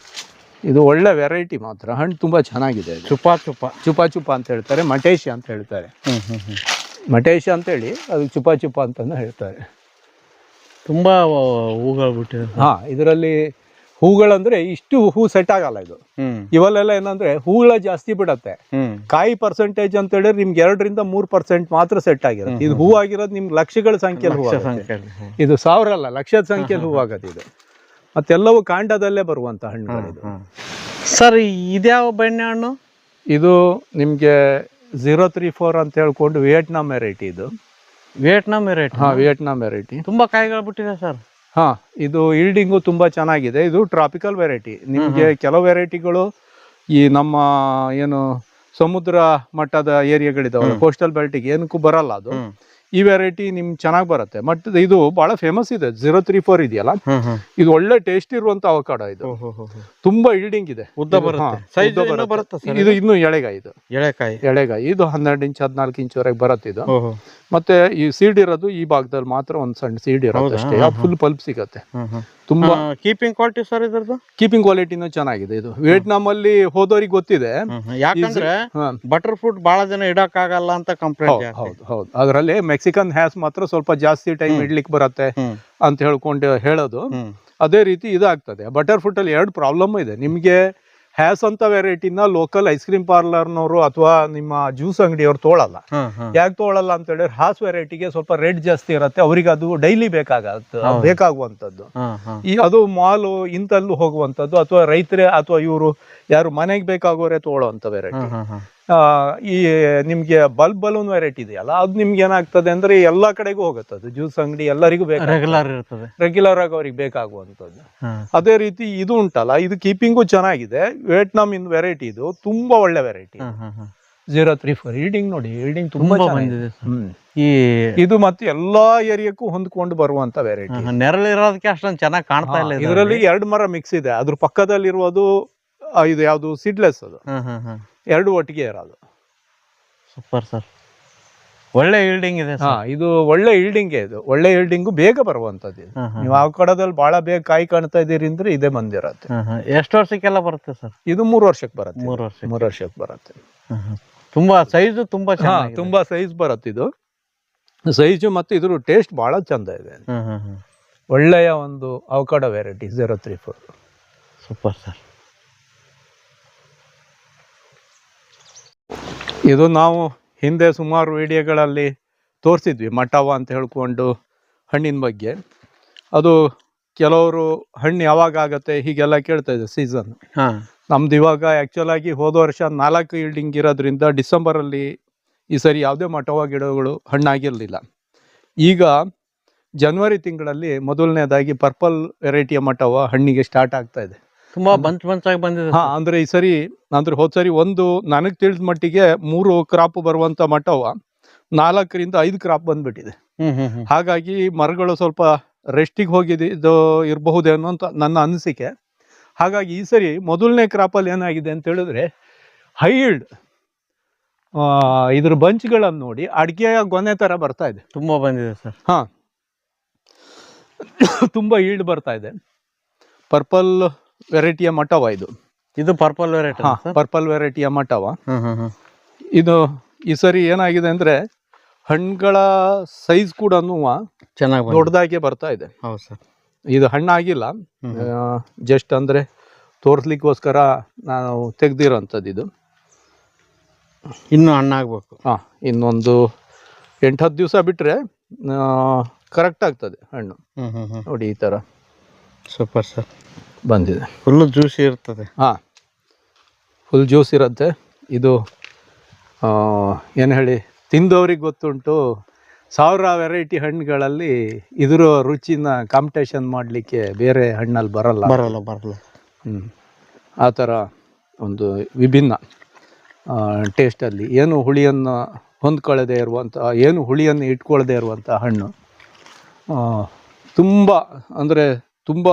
ಇದು ಒಳ್ಳೆ ವೆರೈಟಿ ಮಾತ್ರ. ಹಣ್ಣು ತುಂಬಾ ಚೆನ್ನಾಗಿದೆ. ಚುಪಾ ಅಂತ ಹೇಳ್ತಾರೆ, ಮಟೇಶ ಅಂತ ಹೇಳ್ತಾರೆ. ಮಟೇಶ ಅಂತ ಹೇಳಿ ಅದು ಚುಪಾ ಅಂತಾನು ಹೇಳ್ತಾರೆ. ತುಂಬಾ ಹೂಗಳು ಬಿಟ್ಟಿದೆ. ಹಾ, ಇದರಲ್ಲಿ ಹೂಗಳಂದ್ರೆ ಇಷ್ಟು ಹೂ ಸೆಟ್ ಆಗಲ್ಲ. ಇದು ಇವಲ್ಲೆಲ್ಲ ಏನಂದ್ರೆ ಹೂಗಳ ಜಾಸ್ತಿ ಬಿಡತ್ತೆ. ಕಾಯಿ ಪರ್ಸೆಂಟೇಜ್ ಅಂತ ಹೇಳಿದ್ರೆ ನಿಮ್ಗೆ 2-3% ಮಾತ್ರ ಸೆಟ್ ಆಗಿರುತ್ತೆ. ಇದು ಹೂ ಆಗಿರೋದು ನಿಮ್ಗೆ ಲಕ್ಷಗಳ ಸಂಖ್ಯೆಯಲ್ಲಿ ಹೂ ಆಗುತ್ತೆ. ಇದು 1000 ಅಲ್ಲ, ಲಕ್ಷದ ಸಂಖ್ಯೆಯಲ್ಲಿ ಹೂ ಆಗತ್ತೆ ಇದು. ಮತ್ತೆಲ್ಲವೂ ಕಾಂಡದಲ್ಲೇ ಬರುವಂತ ಹಣ್ಣುಗಳಿದು. ಸರ್, ಇದ್ಯಾವ ಬೆಣ್ಣೆ ಹಣ್ಣು? ಇದು ನಿಮ್ಗೆ 034 ಅಂತ ಹೇಳ್ಕೊಂಡು ವಿಯೆಟ್ನಾಂ ವೆರೈಟಿ. ಇದು ವಿಯೆಟ್ನಾಂ ವೆರೈಟಿ. ಹಾ, ವಿಯೆಟ್ನಾಂ ವೆರೈಟಿ. ತುಂಬಾ ಕಾಯಿಗಳು ಬಿಟ್ಟಿದೆ ಸರ್. ಹಾ, ಇದು ಈಲ್ಡಿಂಗು ತುಂಬಾ ಚೆನ್ನಾಗಿದೆ. ಇದು ಟ್ರಾಪಿಕಲ್ ವೆರೈಟಿ. ನಿಮ್ಗೆ ಕೆಲವು ವೆರೈಟಿಗಳು ಈ ನಮ್ಮ ಏನು ಸಮುದ್ರ ಮಟ್ಟದ ಏರಿಯಾಗಳಿದಾವಲ್ಲ, ಕೋಸ್ಟಲ್ ಬೆಲ್ಟಿಗೆ ಏನಕ್ಕೂ ಬರಲ್ಲ. ಅದು ಈ ವೆರೈಟಿ ನಿಮ್ಗೆ ಚೆನ್ನಾಗಿ ಬರುತ್ತೆ. ಬಟ್ ಇದು ಬಹಳ ಫೇಮಸ್ ಇದೆ. 034 ಇದೆಯಲ್ಲ, ಇದು ಒಳ್ಳೆ ಟೇಸ್ಟ್ ಇರುವಂತ ಅವಕಾಡೋ. ಇದು ತುಂಬಾ ಈಲ್ಡಿಂಗ್ ಇದೆ, ಉದ್ದ ಬರುತ್ತೆ. ಇದು ಇನ್ನು ಎಳೆಗಾಯಿ. ಇದು ಎಳೆಕಾಯಿ. ಇದು 12 ಇಂಚ್ 14 ಇಂಚ್ ವರೆಗೆ ಬರುತ್ತೆ ಇದು. ಮತ್ತೆ ಈ ಸೀಡ್ ಇರೋದು ಈ ಭಾಗದಲ್ಲಿ ಮಾತ್ರ ಒಂದ್ ಸಣ್ಣ ಸೀಡ್ ಇರೋದು ಅಷ್ಟೇ. ಫುಲ್ ಪಲ್ಪ್ ಸಿಗತ್ತೆ. ತುಂಬಾ ಕೀಪಿಂಗ್ ಕ್ವಾಲಿಟಿ ಸರ್ ಇದ್ರದ್ದು? ಕೀಪಿಂಗ್ ಕ್ವಾಲಿಟಿನೂ ಚೆನ್ನಾಗಿದೆ. ಇದು ವಿಯೆಟ್ನಾಂ ಅಲ್ಲಿ ಹೋದವ್ರಿಗೆ ಗೊತ್ತಿದೆ. ಯಾಕಂದ್ರೆ ಬಟರ್ ಫ್ರೂಟ್ ಬಹಳ ಜನ ಇಡಕ್ ಆಗಲ್ಲ ಅಂತ ಕಂಪ್ಲೇಂಟ್. ಹೌದು. ಅದರಲ್ಲಿ ಮೆಕ್ಸಿಕನ್ ಹ್ಯಾಸ್ ಮಾತ್ರ ಸ್ವಲ್ಪ ಜಾಸ್ತಿ ಟೈಮ್ ಇಡ್ಲಿಕ್ಕೆ ಬರುತ್ತೆ ಅಂತ ಹೇಳೋದು. ಅದೇ ರೀತಿ ಇದಾಗ್ತದೆ. ಬಟರ್ ಫ್ರೂಟ್ ಅಲ್ಲಿ 2 ಪ್ರಾಬ್ಲಮ್ ಇದೆ. ನಿಮಗೆ ಹ್ಯಾಸ್ ಅಂತ ವೆರೈಟಿನ ಲೋಕಲ್ ಐಸ್ ಕ್ರೀಮ್ ಪಾರ್ಲರ್ನವರು ಅಥವಾ ನಿಮ್ಮ ಜ್ಯೂಸ್ ಅಂಗಡಿಯವ್ರು ತೊಗೊಳಲ್ಲ. ಯಾಕೆ ತೊಗೊಳಲ್ಲ ಅಂತ ಹೇಳಿದ್ರೆ ಹಾಸ್ ವೆರೈಟಿಗೆ ಸ್ವಲ್ಪ ರೇಟ್ ಜಾಸ್ತಿ ಇರುತ್ತೆ, ಅವ್ರಿಗೆ ಅದು ಡೈಲಿ ಬೇಕಾಗುವಂಥದ್ದು. ಅದು ಮಾಲು ಇಂತಲ್ಲೂ ಹೋಗುವಂಥದ್ದು ಅಥವಾ ರೈತರೇ ಅಥವಾ ಇವರು ಯಾರು ಮನೆಗೆ ಬೇಕಾಗೋರೆ ತೊಗೊಳ್ಳೋವಂಥ ವೆರೈಟಿ. ಈ ನಿಮ್ಗೆ ಬಲೂನ್ ವೆರೈಟಿ ಇದೆಯಲ್ಲ, ಅದು ನಿಮ್ಗೆ ಏನಾಗ್ತದೆ ಅಂದ್ರೆ ಎಲ್ಲಾ ಕಡೆಗೂ ಹೋಗುತ್ತೆ. ಅದು ಜ್ಯೂಸ್ ಅಂಗಡಿ ಎಲ್ಲರಿಗೂ ರೆಗ್ಯುಲರ್ ಆಗಿ ಅವ್ರಿಗೆ ಬೇಕಾಗುವಂಥದ್ದು. ಅದೇ ರೀತಿ ಇದು ಉಂಟಲ್ಲ, ಇದು ಕೀಪಿಂಗು ಚೆನ್ನಾಗಿದೆ. ವಿಯೆಟ್ನಾಮ್ ಇನ್ ವೆರೈಟಿ, ಇದು ತುಂಬಾ ಒಳ್ಳೆ ವೆರೈಟಿ. 034 ಈಲ್ಡಿಂಗ್ ನೋಡಿ, ಈಲ್ಡಿಂಗ್ ತುಂಬಾ ಬಂದಿದೆ. ಇದು ಮತ್ತೆ ಎಲ್ಲಾ ಏರಿಯಾಕ್ಕೂ ಹೊಂದ್ಕೊಂಡು ಬರುವಂತ ವೆರೈಟಿ. ನೆರಳಿರೋದಕ್ಕೆ ಅಷ್ಟೊಂದು ಚೆನ್ನಾಗಿ ಕಾಣ್ತಾ ಇಲ್ಲ. ಇದರಲ್ಲಿ 2 ಮರ ಮಿಕ್ಸ್ ಇದೆ. ಅದ್ರ ಪಕ್ಕದಲ್ಲಿರುವುದು ಇದು ಯಾವುದು ಸೀಡ್ಲೆಸ್, ಅದು 2 ಒಟ್ಟಿಗೆ ಇರೋದು. ಸೂಪರ್ ಸರ್, ಒಳ್ಳೆ ಈಲ್ಡಿಂಗ್ ಇದೆ. ಇದು ಒಳ್ಳೆ ಈಲ್ಡಿಂಗ್, ಇದು ಒಳ್ಳೆ ಈಲ್ಡಿಂಗು, ಬೇಗ ಬರುವಂತದ್ದು. ನೀವು ಆ ಕಡದಲ್ಲಿ ಬಹಳ ಬೇಗ ಕಾಯಿ ಕಾಣ್ತಾ ಇದೀರಿ ಅಂದ್ರೆ ಇದೇ ಬಂದಿರತ್ತೆ. ಎಷ್ಟು ವರ್ಷಕ್ಕೆಲ್ಲ ಬರುತ್ತೆ ಸರ್? ಇದು 3 ವರ್ಷಕ್ಕೆ ಬರುತ್ತೆ. 3 ವರ್ಷಕ್ಕೆ ಬರುತ್ತೆ. ತುಂಬಾ ಸೈಜ್ ತುಂಬಾ ಸೈಜ್ ಬರುತ್ತೆ. ಇದು ಸೈಜು ಮತ್ತೆ ಇದ್ರ ಟೇಸ್ಟ್ ಬಹಳ ಚಂದ ಇದೆ. ಒಳ್ಳೆಯ ಒಂದು ಅವಕಾಡೋ ವೆರೈಟಿ 034. Super sir. ಇದು ನಾವು ಹಿಂದೆ ಸುಮಾರು ವಿಡಿಯೋಗಳಲ್ಲಿ ತೋರಿಸಿದ್ವಿ, ಮಟವ ಅಂತ ಹೇಳ್ಕೊಂಡು ಹಣ್ಣಿನ ಬಗ್ಗೆ. ಅದು ಕೆಲವರು ಹಣ್ಣು ಯಾವಾಗ ಆಗತ್ತೆ ಹೀಗೆಲ್ಲ ಕೇಳ್ತಾ ಇದೆ ಸೀಸನ್. ನಮ್ದು ಇವಾಗ ಆ್ಯಕ್ಚುಲ್ ಆಗಿ ಹೋದ ವರ್ಷ 4 ಈಲ್ಡಿಂಗ್ ಇರೋದ್ರಿಂದ ಡಿಸೆಂಬರಲ್ಲಿ ಈ ಸರಿ ಯಾವುದೇ ಮಟವ ಗಿಡಗಳು ಹಣ್ಣಾಗಿರಲಿಲ್ಲ. ಈಗ ಜನವರಿ ತಿಂಗಳಲ್ಲಿ ಮೊದಲನೇದಾಗಿ ಪರ್ಪಲ್ ವೆರೈಟಿಯ ಮಟವ ಹಣ್ಣಿಗೆ ಸ್ಟಾರ್ಟ್ ಆಗ್ತಾ ಇದೆ. ತುಂಬಾ ಬಂಚಾಗಿ ಬಂದಿದೆ. ಅಂದ್ರೆ ಈ ಸರಿ ಅಂದ್ರೆ ಹೋದ್ ಸರಿ ನನಗೆ ತಿಳಿದ ಮಟ್ಟಿಗೆ 3 ಕ್ರಾಪ್ ಬರುವಂತ ಮಟವ 4 ರಿಂದ 5 ಕ್ರಾಪ್ ಬಂದ್ಬಿಟ್ಟಿದೆ. ಹಾಗಾಗಿ ಮರಗಳು ಸ್ವಲ್ಪ ರೆಸ್ಟಿಗೆ ಹೋಗಿದ್ದು ಇರಬಹುದೇನೋ ಅಂತ ನನ್ನ ಅನಿಸಿಕೆ. ಹಾಗಾಗಿ ಈ ಸರಿ ಮೊದಲನೇ ಕ್ರಾಪಲ್ಲಿ ಏನಾಗಿದೆ ಅಂತ ಹೇಳಿದ್ರೆ ಹೈ ಈಲ್ಡ್, ಇದ್ರ ಬಂಚ್ಗಳನ್ನು ನೋಡಿ ಅಡಿಕೆಯ ಗೊನೆ ತರ ಬರ್ತಾ ಇದೆ. ತುಂಬಾ ಬಂದಿದೆ ಸರ್. ತುಂಬಾ ಈಲ್ಡ್ ಬರ್ತಾ ಇದೆ. ಪರ್ಪಲ್ ವೆರೈಟಿಯ ಮಟವ ಇದು ಪರ್ಪಲ್ ವೆರೈಟಿಯ ಮಟವ. ಇದು ಈ ಸರಿ ಏನಾಗಿದೆ ಅಂದ್ರೆ ಹಣ್ಣುಗಳ ಸೈಜ್ ಕೂಡ ಚೆನ್ನಾಗಿ ದೊಡ್ಡದಾಗಿ ಬರ್ತಾ ಇದೆ. ಹೌದು ಸರ್. ಇದು ಹಣ್ಣಾಗಿಲ್ಲ, ಜಸ್ಟ್ ಅಂದ್ರೆ ತೋರಿಸ್ಲಿಕ್ಕೋಸ್ಕರ ನಾವು ತೆಗ್ದಿರೋಂಥದ್ದು. ಇದು ಇನ್ನು ಹಣ್ಣಾಗ್ಬೇಕು. ಇನ್ನೊಂದು 8-10 ದಿವಸ ಬಿಟ್ರೆ ಕರೆಕ್ಟ್ ಆಗ್ತದೆ ಹಣ್ಣು. ನೋಡಿ ಈ ತರ. ಸೂಪರ್ ಸರ್, ಬಂದಿದೆ. ಫುಲ್ ಜ್ಯೂಸಿ ಇರ್ತದೆ. ಫುಲ್ ಜ್ಯೂಸ್ ಇರುತ್ತೆ. ಇದು ಏನು ಹೇಳಿ, ತಿಂದವ್ರಿಗೆ ಗೊತ್ತುಂಟು. 1000 ವೆರೈಟಿ ಹಣ್ಣುಗಳಲ್ಲಿ ಇದ್ರ ರುಚಿನ ಕಾಂಪಿಟೇಷನ್ ಮಾಡಲಿಕ್ಕೆ ಬೇರೆ ಹಣ್ಣಲ್ಲಿ ಬರಲ್ಲ. ಆ ಥರ ಒಂದು ವಿಭಿನ್ನ ಟೇಸ್ಟಲ್ಲಿ ಏನು ಹುಳಿಯನ್ನು ಹೊಂದ್ಕೊಳ್ಳದೆ ಇರುವಂಥ, ಏನು ಹುಳಿಯನ್ನು ಇಟ್ಕೊಳ್ಳದೆ ಇರುವಂಥ ಹಣ್ಣು. ತುಂಬ ಅಂದರೆ ತುಂಬ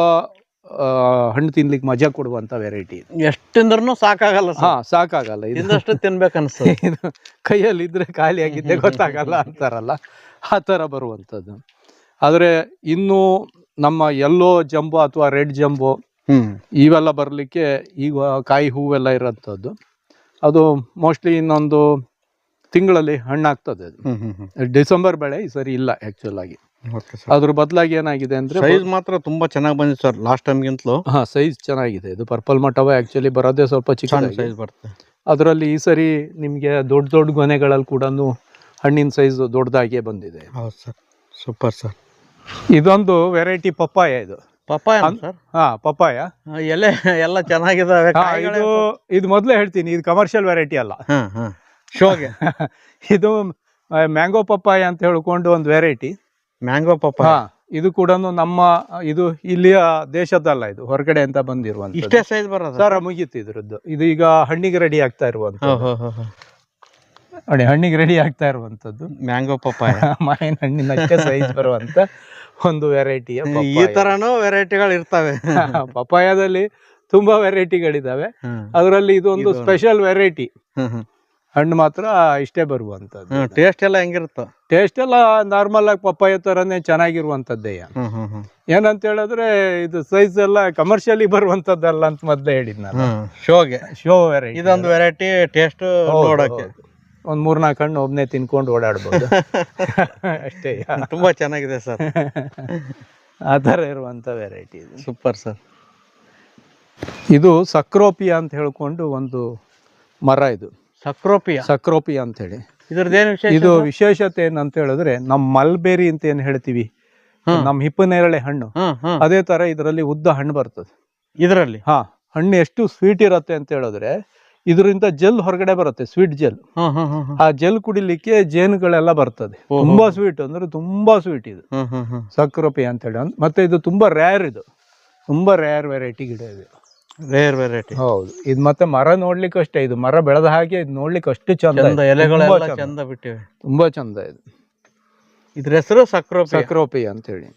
ಹಣ್ಣು ತಿನ್ಲಿಕ್ಕೆ ಮಜಾ ಕೊಡುವಂತ ವೆರೈಟಿ. ಎಷ್ಟಂದ್ರೂ ಸಾಕಾಗಲ್ಲ. ಸಾಕಾಗಲ್ಲ. ಇದಷ್ಟು ತಿನ್ಬೇಕನ್ಸ್ತದೆ. ಇದು ಕೈಯಲ್ಲಿ ಇದ್ರೆ ಖಾಲಿ ಆಗಿದ್ದೆ ಗೊತ್ತಾಗಲ್ಲ ಅಂತಾರಲ್ಲ, ಆ ಥರ ಬರುವಂಥದ್ದು. ಆದರೆ ಇನ್ನು ನಮ್ಮ ಯೆಲ್ಲೋ ಜಂಬೋ ಅಥವಾ ರೆಡ್ ಜಂಬೋ ಇವೆಲ್ಲ ಬರಲಿಕ್ಕೆ ಈಗ ಕಾಯಿ ಹೂವೆಲ್ಲ ಇರೋಂಥದ್ದು. ಅದು ಮೋಸ್ಟ್ಲಿ ಇನ್ನೊಂದು ತಿಂಗಳಲ್ಲಿ ಹಣ್ಣಾಗ್ತದೆ. ಡಿಸೆಂಬರ್ ಬೆಳೆ ಈ ಸರಿ ಇಲ್ಲ ಆ್ಯಕ್ಚುಲ್ ಆಗಿ. ಅದ್ರ ಬದಲಾಗಿ ಏನಾಗಿದೆ ಅಂದ್ರೆ ಸೈಜ್ ಮಾತ್ರ ತುಂಬಾ ಚೆನ್ನಾಗಿ ಬಂದಿದೆ ಸರ್, ಲಾಸ್ಟ್ ಟೈಮ್ಗಿಂತಲೂ. ಸೈಜ್ ಚೆನ್ನಾಗಿದೆ. ಇದು ಪರ್ಪಲ್ ಮಟವ ಆಕ್ಚುಲಿ ಬರೋದೇ ಸ್ವಲ್ಪ ಚಿಕ್ಕ ಸೈಜ್ ಬರುತ್ತೆ. ಅದರಲ್ಲಿ ಈ ಸರಿ ನಿಮ್ಗೆ ದೊಡ್ಡ ದೊಡ್ಡ ಗೊನೆಗಳಲ್ಲಿ ಕೂಡ ಹಣ್ಣಿನ ಸೈಜ್ ದೊಡ್ಡದಾಗಿಯೇ ಬಂದಿದೆ. ಹೌದು ಸರ್, ಸೂಪರ್ ಸರ್. ಇದೊಂದು ವೆರೈಟಿ ಪಪ್ಪಾಯ. ಇದು ಪಪ್ಪಾಯ ಸರ್? ಪಪ್ಪಾಯ ಎಲೆ ಎಲ್ಲ ಚೆನ್ನಾಗಿದಾವೆ. ಇದು ಮೊದಲೇ ಹೇಳ್ತೀನಿ, ಇದು ಕಮರ್ಷಿಯಲ್ ವೆರೈಟಿ ಅಲ್ಲ, ಶೋಗೆ. ಇದು ಮ್ಯಾಂಗೋ ಪಪ್ಪಾಯ ಅಂತ ಹೇಳ್ಕೊಂಡು ಒಂದು ವೆರೈಟಿ. ಮ್ಯಾಂಗೋ ಪಪ್ಪಾಯ ಇದು ಕೂಡ ನಮ್ಮ ಇದು ಇಲ್ಲಿಯ ದೇಶದಲ್ಲ, ಇದು ಹೊರಗಡೆ ಅಂತ ಬಂದಿರುವಂತ. ಇಷ್ಟೇ ಸೈಜ್ ಬರೋದು ಸರ್? ಮುಗೀತು ಇದ್ರದ್ದು. ಇದು ಈಗ ಹಣ್ಣಿಗೆ ರೆಡಿ ಆಗ್ತಾ ಇರುವಂತ, ಹಣ್ಣಿಗೆ ರೆಡಿ ಆಗ್ತಾ ಇರುವಂತದ್ದು ಮ್ಯಾಂಗೋ ಪಪ್ಪಾಯ. ಮಾವಿನ ಹಣ್ಣಿನ ಅಷ್ಟೇ ಸೈಜ್ ಬರುವಂತ ಒಂದು ವೆರೈಟಿಯ. ಈ ತರನು ವೆರೈಟಿಗಳು ಇರ್ತವೆ. ಪಪ್ಪಾಯದಲ್ಲಿ ತುಂಬಾ ವೆರೈಟಿಗಳಿದಾವೆ. ಅದರಲ್ಲಿ ಇದೊಂದು ಸ್ಪೆಷಲ್ ವೆರೈಟಿ. ಹಣ್ಣು ಮಾತ್ರ ಇಷ್ಟೇ ಬರುವಂತದ್ದು. ಟೇಸ್ಟ್ ಎಲ್ಲ ಹೆಂಗಿರುತ್ತೋ? ಟೇಸ್ಟ್ ಎಲ್ಲ ನಾರ್ಮಲ್ ಆಗಿ ಪಪ್ಪಾಯ ತರನೇ ಚೆನ್ನಾಗಿರುವಂತದ್ದೇ. ಏನಂತ ಹೇಳಿದ್ರೆ ಇದು ಸೈಜ್ ಎಲ್ಲ ಕಮರ್ಷಿಯಲಿ ಬರುವಂತದ್ದಲ್ಲ ಅಂತ ಮೊದ್ಲೇ ಹೇಳಿದ್ ನಾನು. Show variety. ಇದೊಂದು ವೆರೈಟಿ ಟೇಸ್ಟ್ ನೋಡಕ್ಕೆ ಒಂದ್ 3-4 ಹಣ್ಣು ಒಬ್ನೇ ತಿನ್ಕೊಂಡು ಓಡಾಡ್ಬೋದು ಅಷ್ಟೇ. ತುಂಬಾ ಚೆನ್ನಾಗಿದೆ ಸರ್. ಆ ಥರ ಇರುವಂತ ವೆರೈಟಿ ಇದು. Super sir. ಇದು ಸಕ್ರೋಪಿಯಾ ಅಂತ ಹೇಳ್ಕೊಂಡು ಒಂದು ಮರ. ಇದು ಸಕ್ರೋಪಿಯಾ ಅಂತ ಹೇಳಿ. ಇದ್ರದ್ದೇನು ವಿಶೇಷ? ಇದು ವಿಶೇಷತೆ ಏನಂತ ಹೇಳಿದ್ರೆ ನಮ್ ಮಲ್ಬೇರಿ ಅಂತ ಏನ್ ಹೇಳ್ತೀವಿ, ನಮ್ ಹಿಪ್ಪನೇರಳೆ ಹಣ್ಣು, ಅದೇ ತರ ಇದರಲ್ಲಿ ಉದ್ದ ಹಣ್ಣು ಬರ್ತದೆ ಇದರಲ್ಲಿ. ಹಣ್ಣು ಎಷ್ಟು ಸ್ವೀಟ್ ಇರತ್ತೆ ಅಂತ ಹೇಳಿದ್ರೆ ಇದರಿಂದ ಜೆಲ್ ಹೊರಗಡೆ ಬರುತ್ತೆ, ಸ್ವೀಟ್ ಜೆಲ್. ಆ ಜೆಲ್ ಕುಡಿಲಿಕ್ಕೆ ಜೇನುಗಳೆಲ್ಲ ಬರ್ತದೆ. ತುಂಬಾ ಸ್ವೀಟ್ ಅಂದ್ರೆ ತುಂಬಾ ಸ್ವೀಟ್ ಇದು ಸಕ್ರೋಪಿಯಾ ಅಂತ ಹೇಳಿ. ಮತ್ತೆ ಇದು ತುಂಬಾ ರೇರ್, ಇದು ತುಂಬಾ ರೇರ್ ವೆರೈಟಿ ಗಿಡ ಇದು. Rare variety. ಹೌದು. ಇದು ಮತ್ತೆ ಮರ ನೋಡ್ಲಿಕ್ಕೆ ಅಷ್ಟೇ, ಇದು ಮರ ಬೆಳೆದ ಹಾಗೆ ಇದು ನೋಡ್ಲಿಕ್ಕೆ ಅಷ್ಟು ಚಂದ, ಎಲೆಗಳೆಲ್ಲ ಚಂದ ಬಿಟ್ಟಿವೆ, ತುಂಬಾ ಚಂದ ಇದು. ಇದ್ರ ಹೆಸರು ಸಕ್ರೋಪಿಯಾ ಅಂತ ಹೇಳಿ.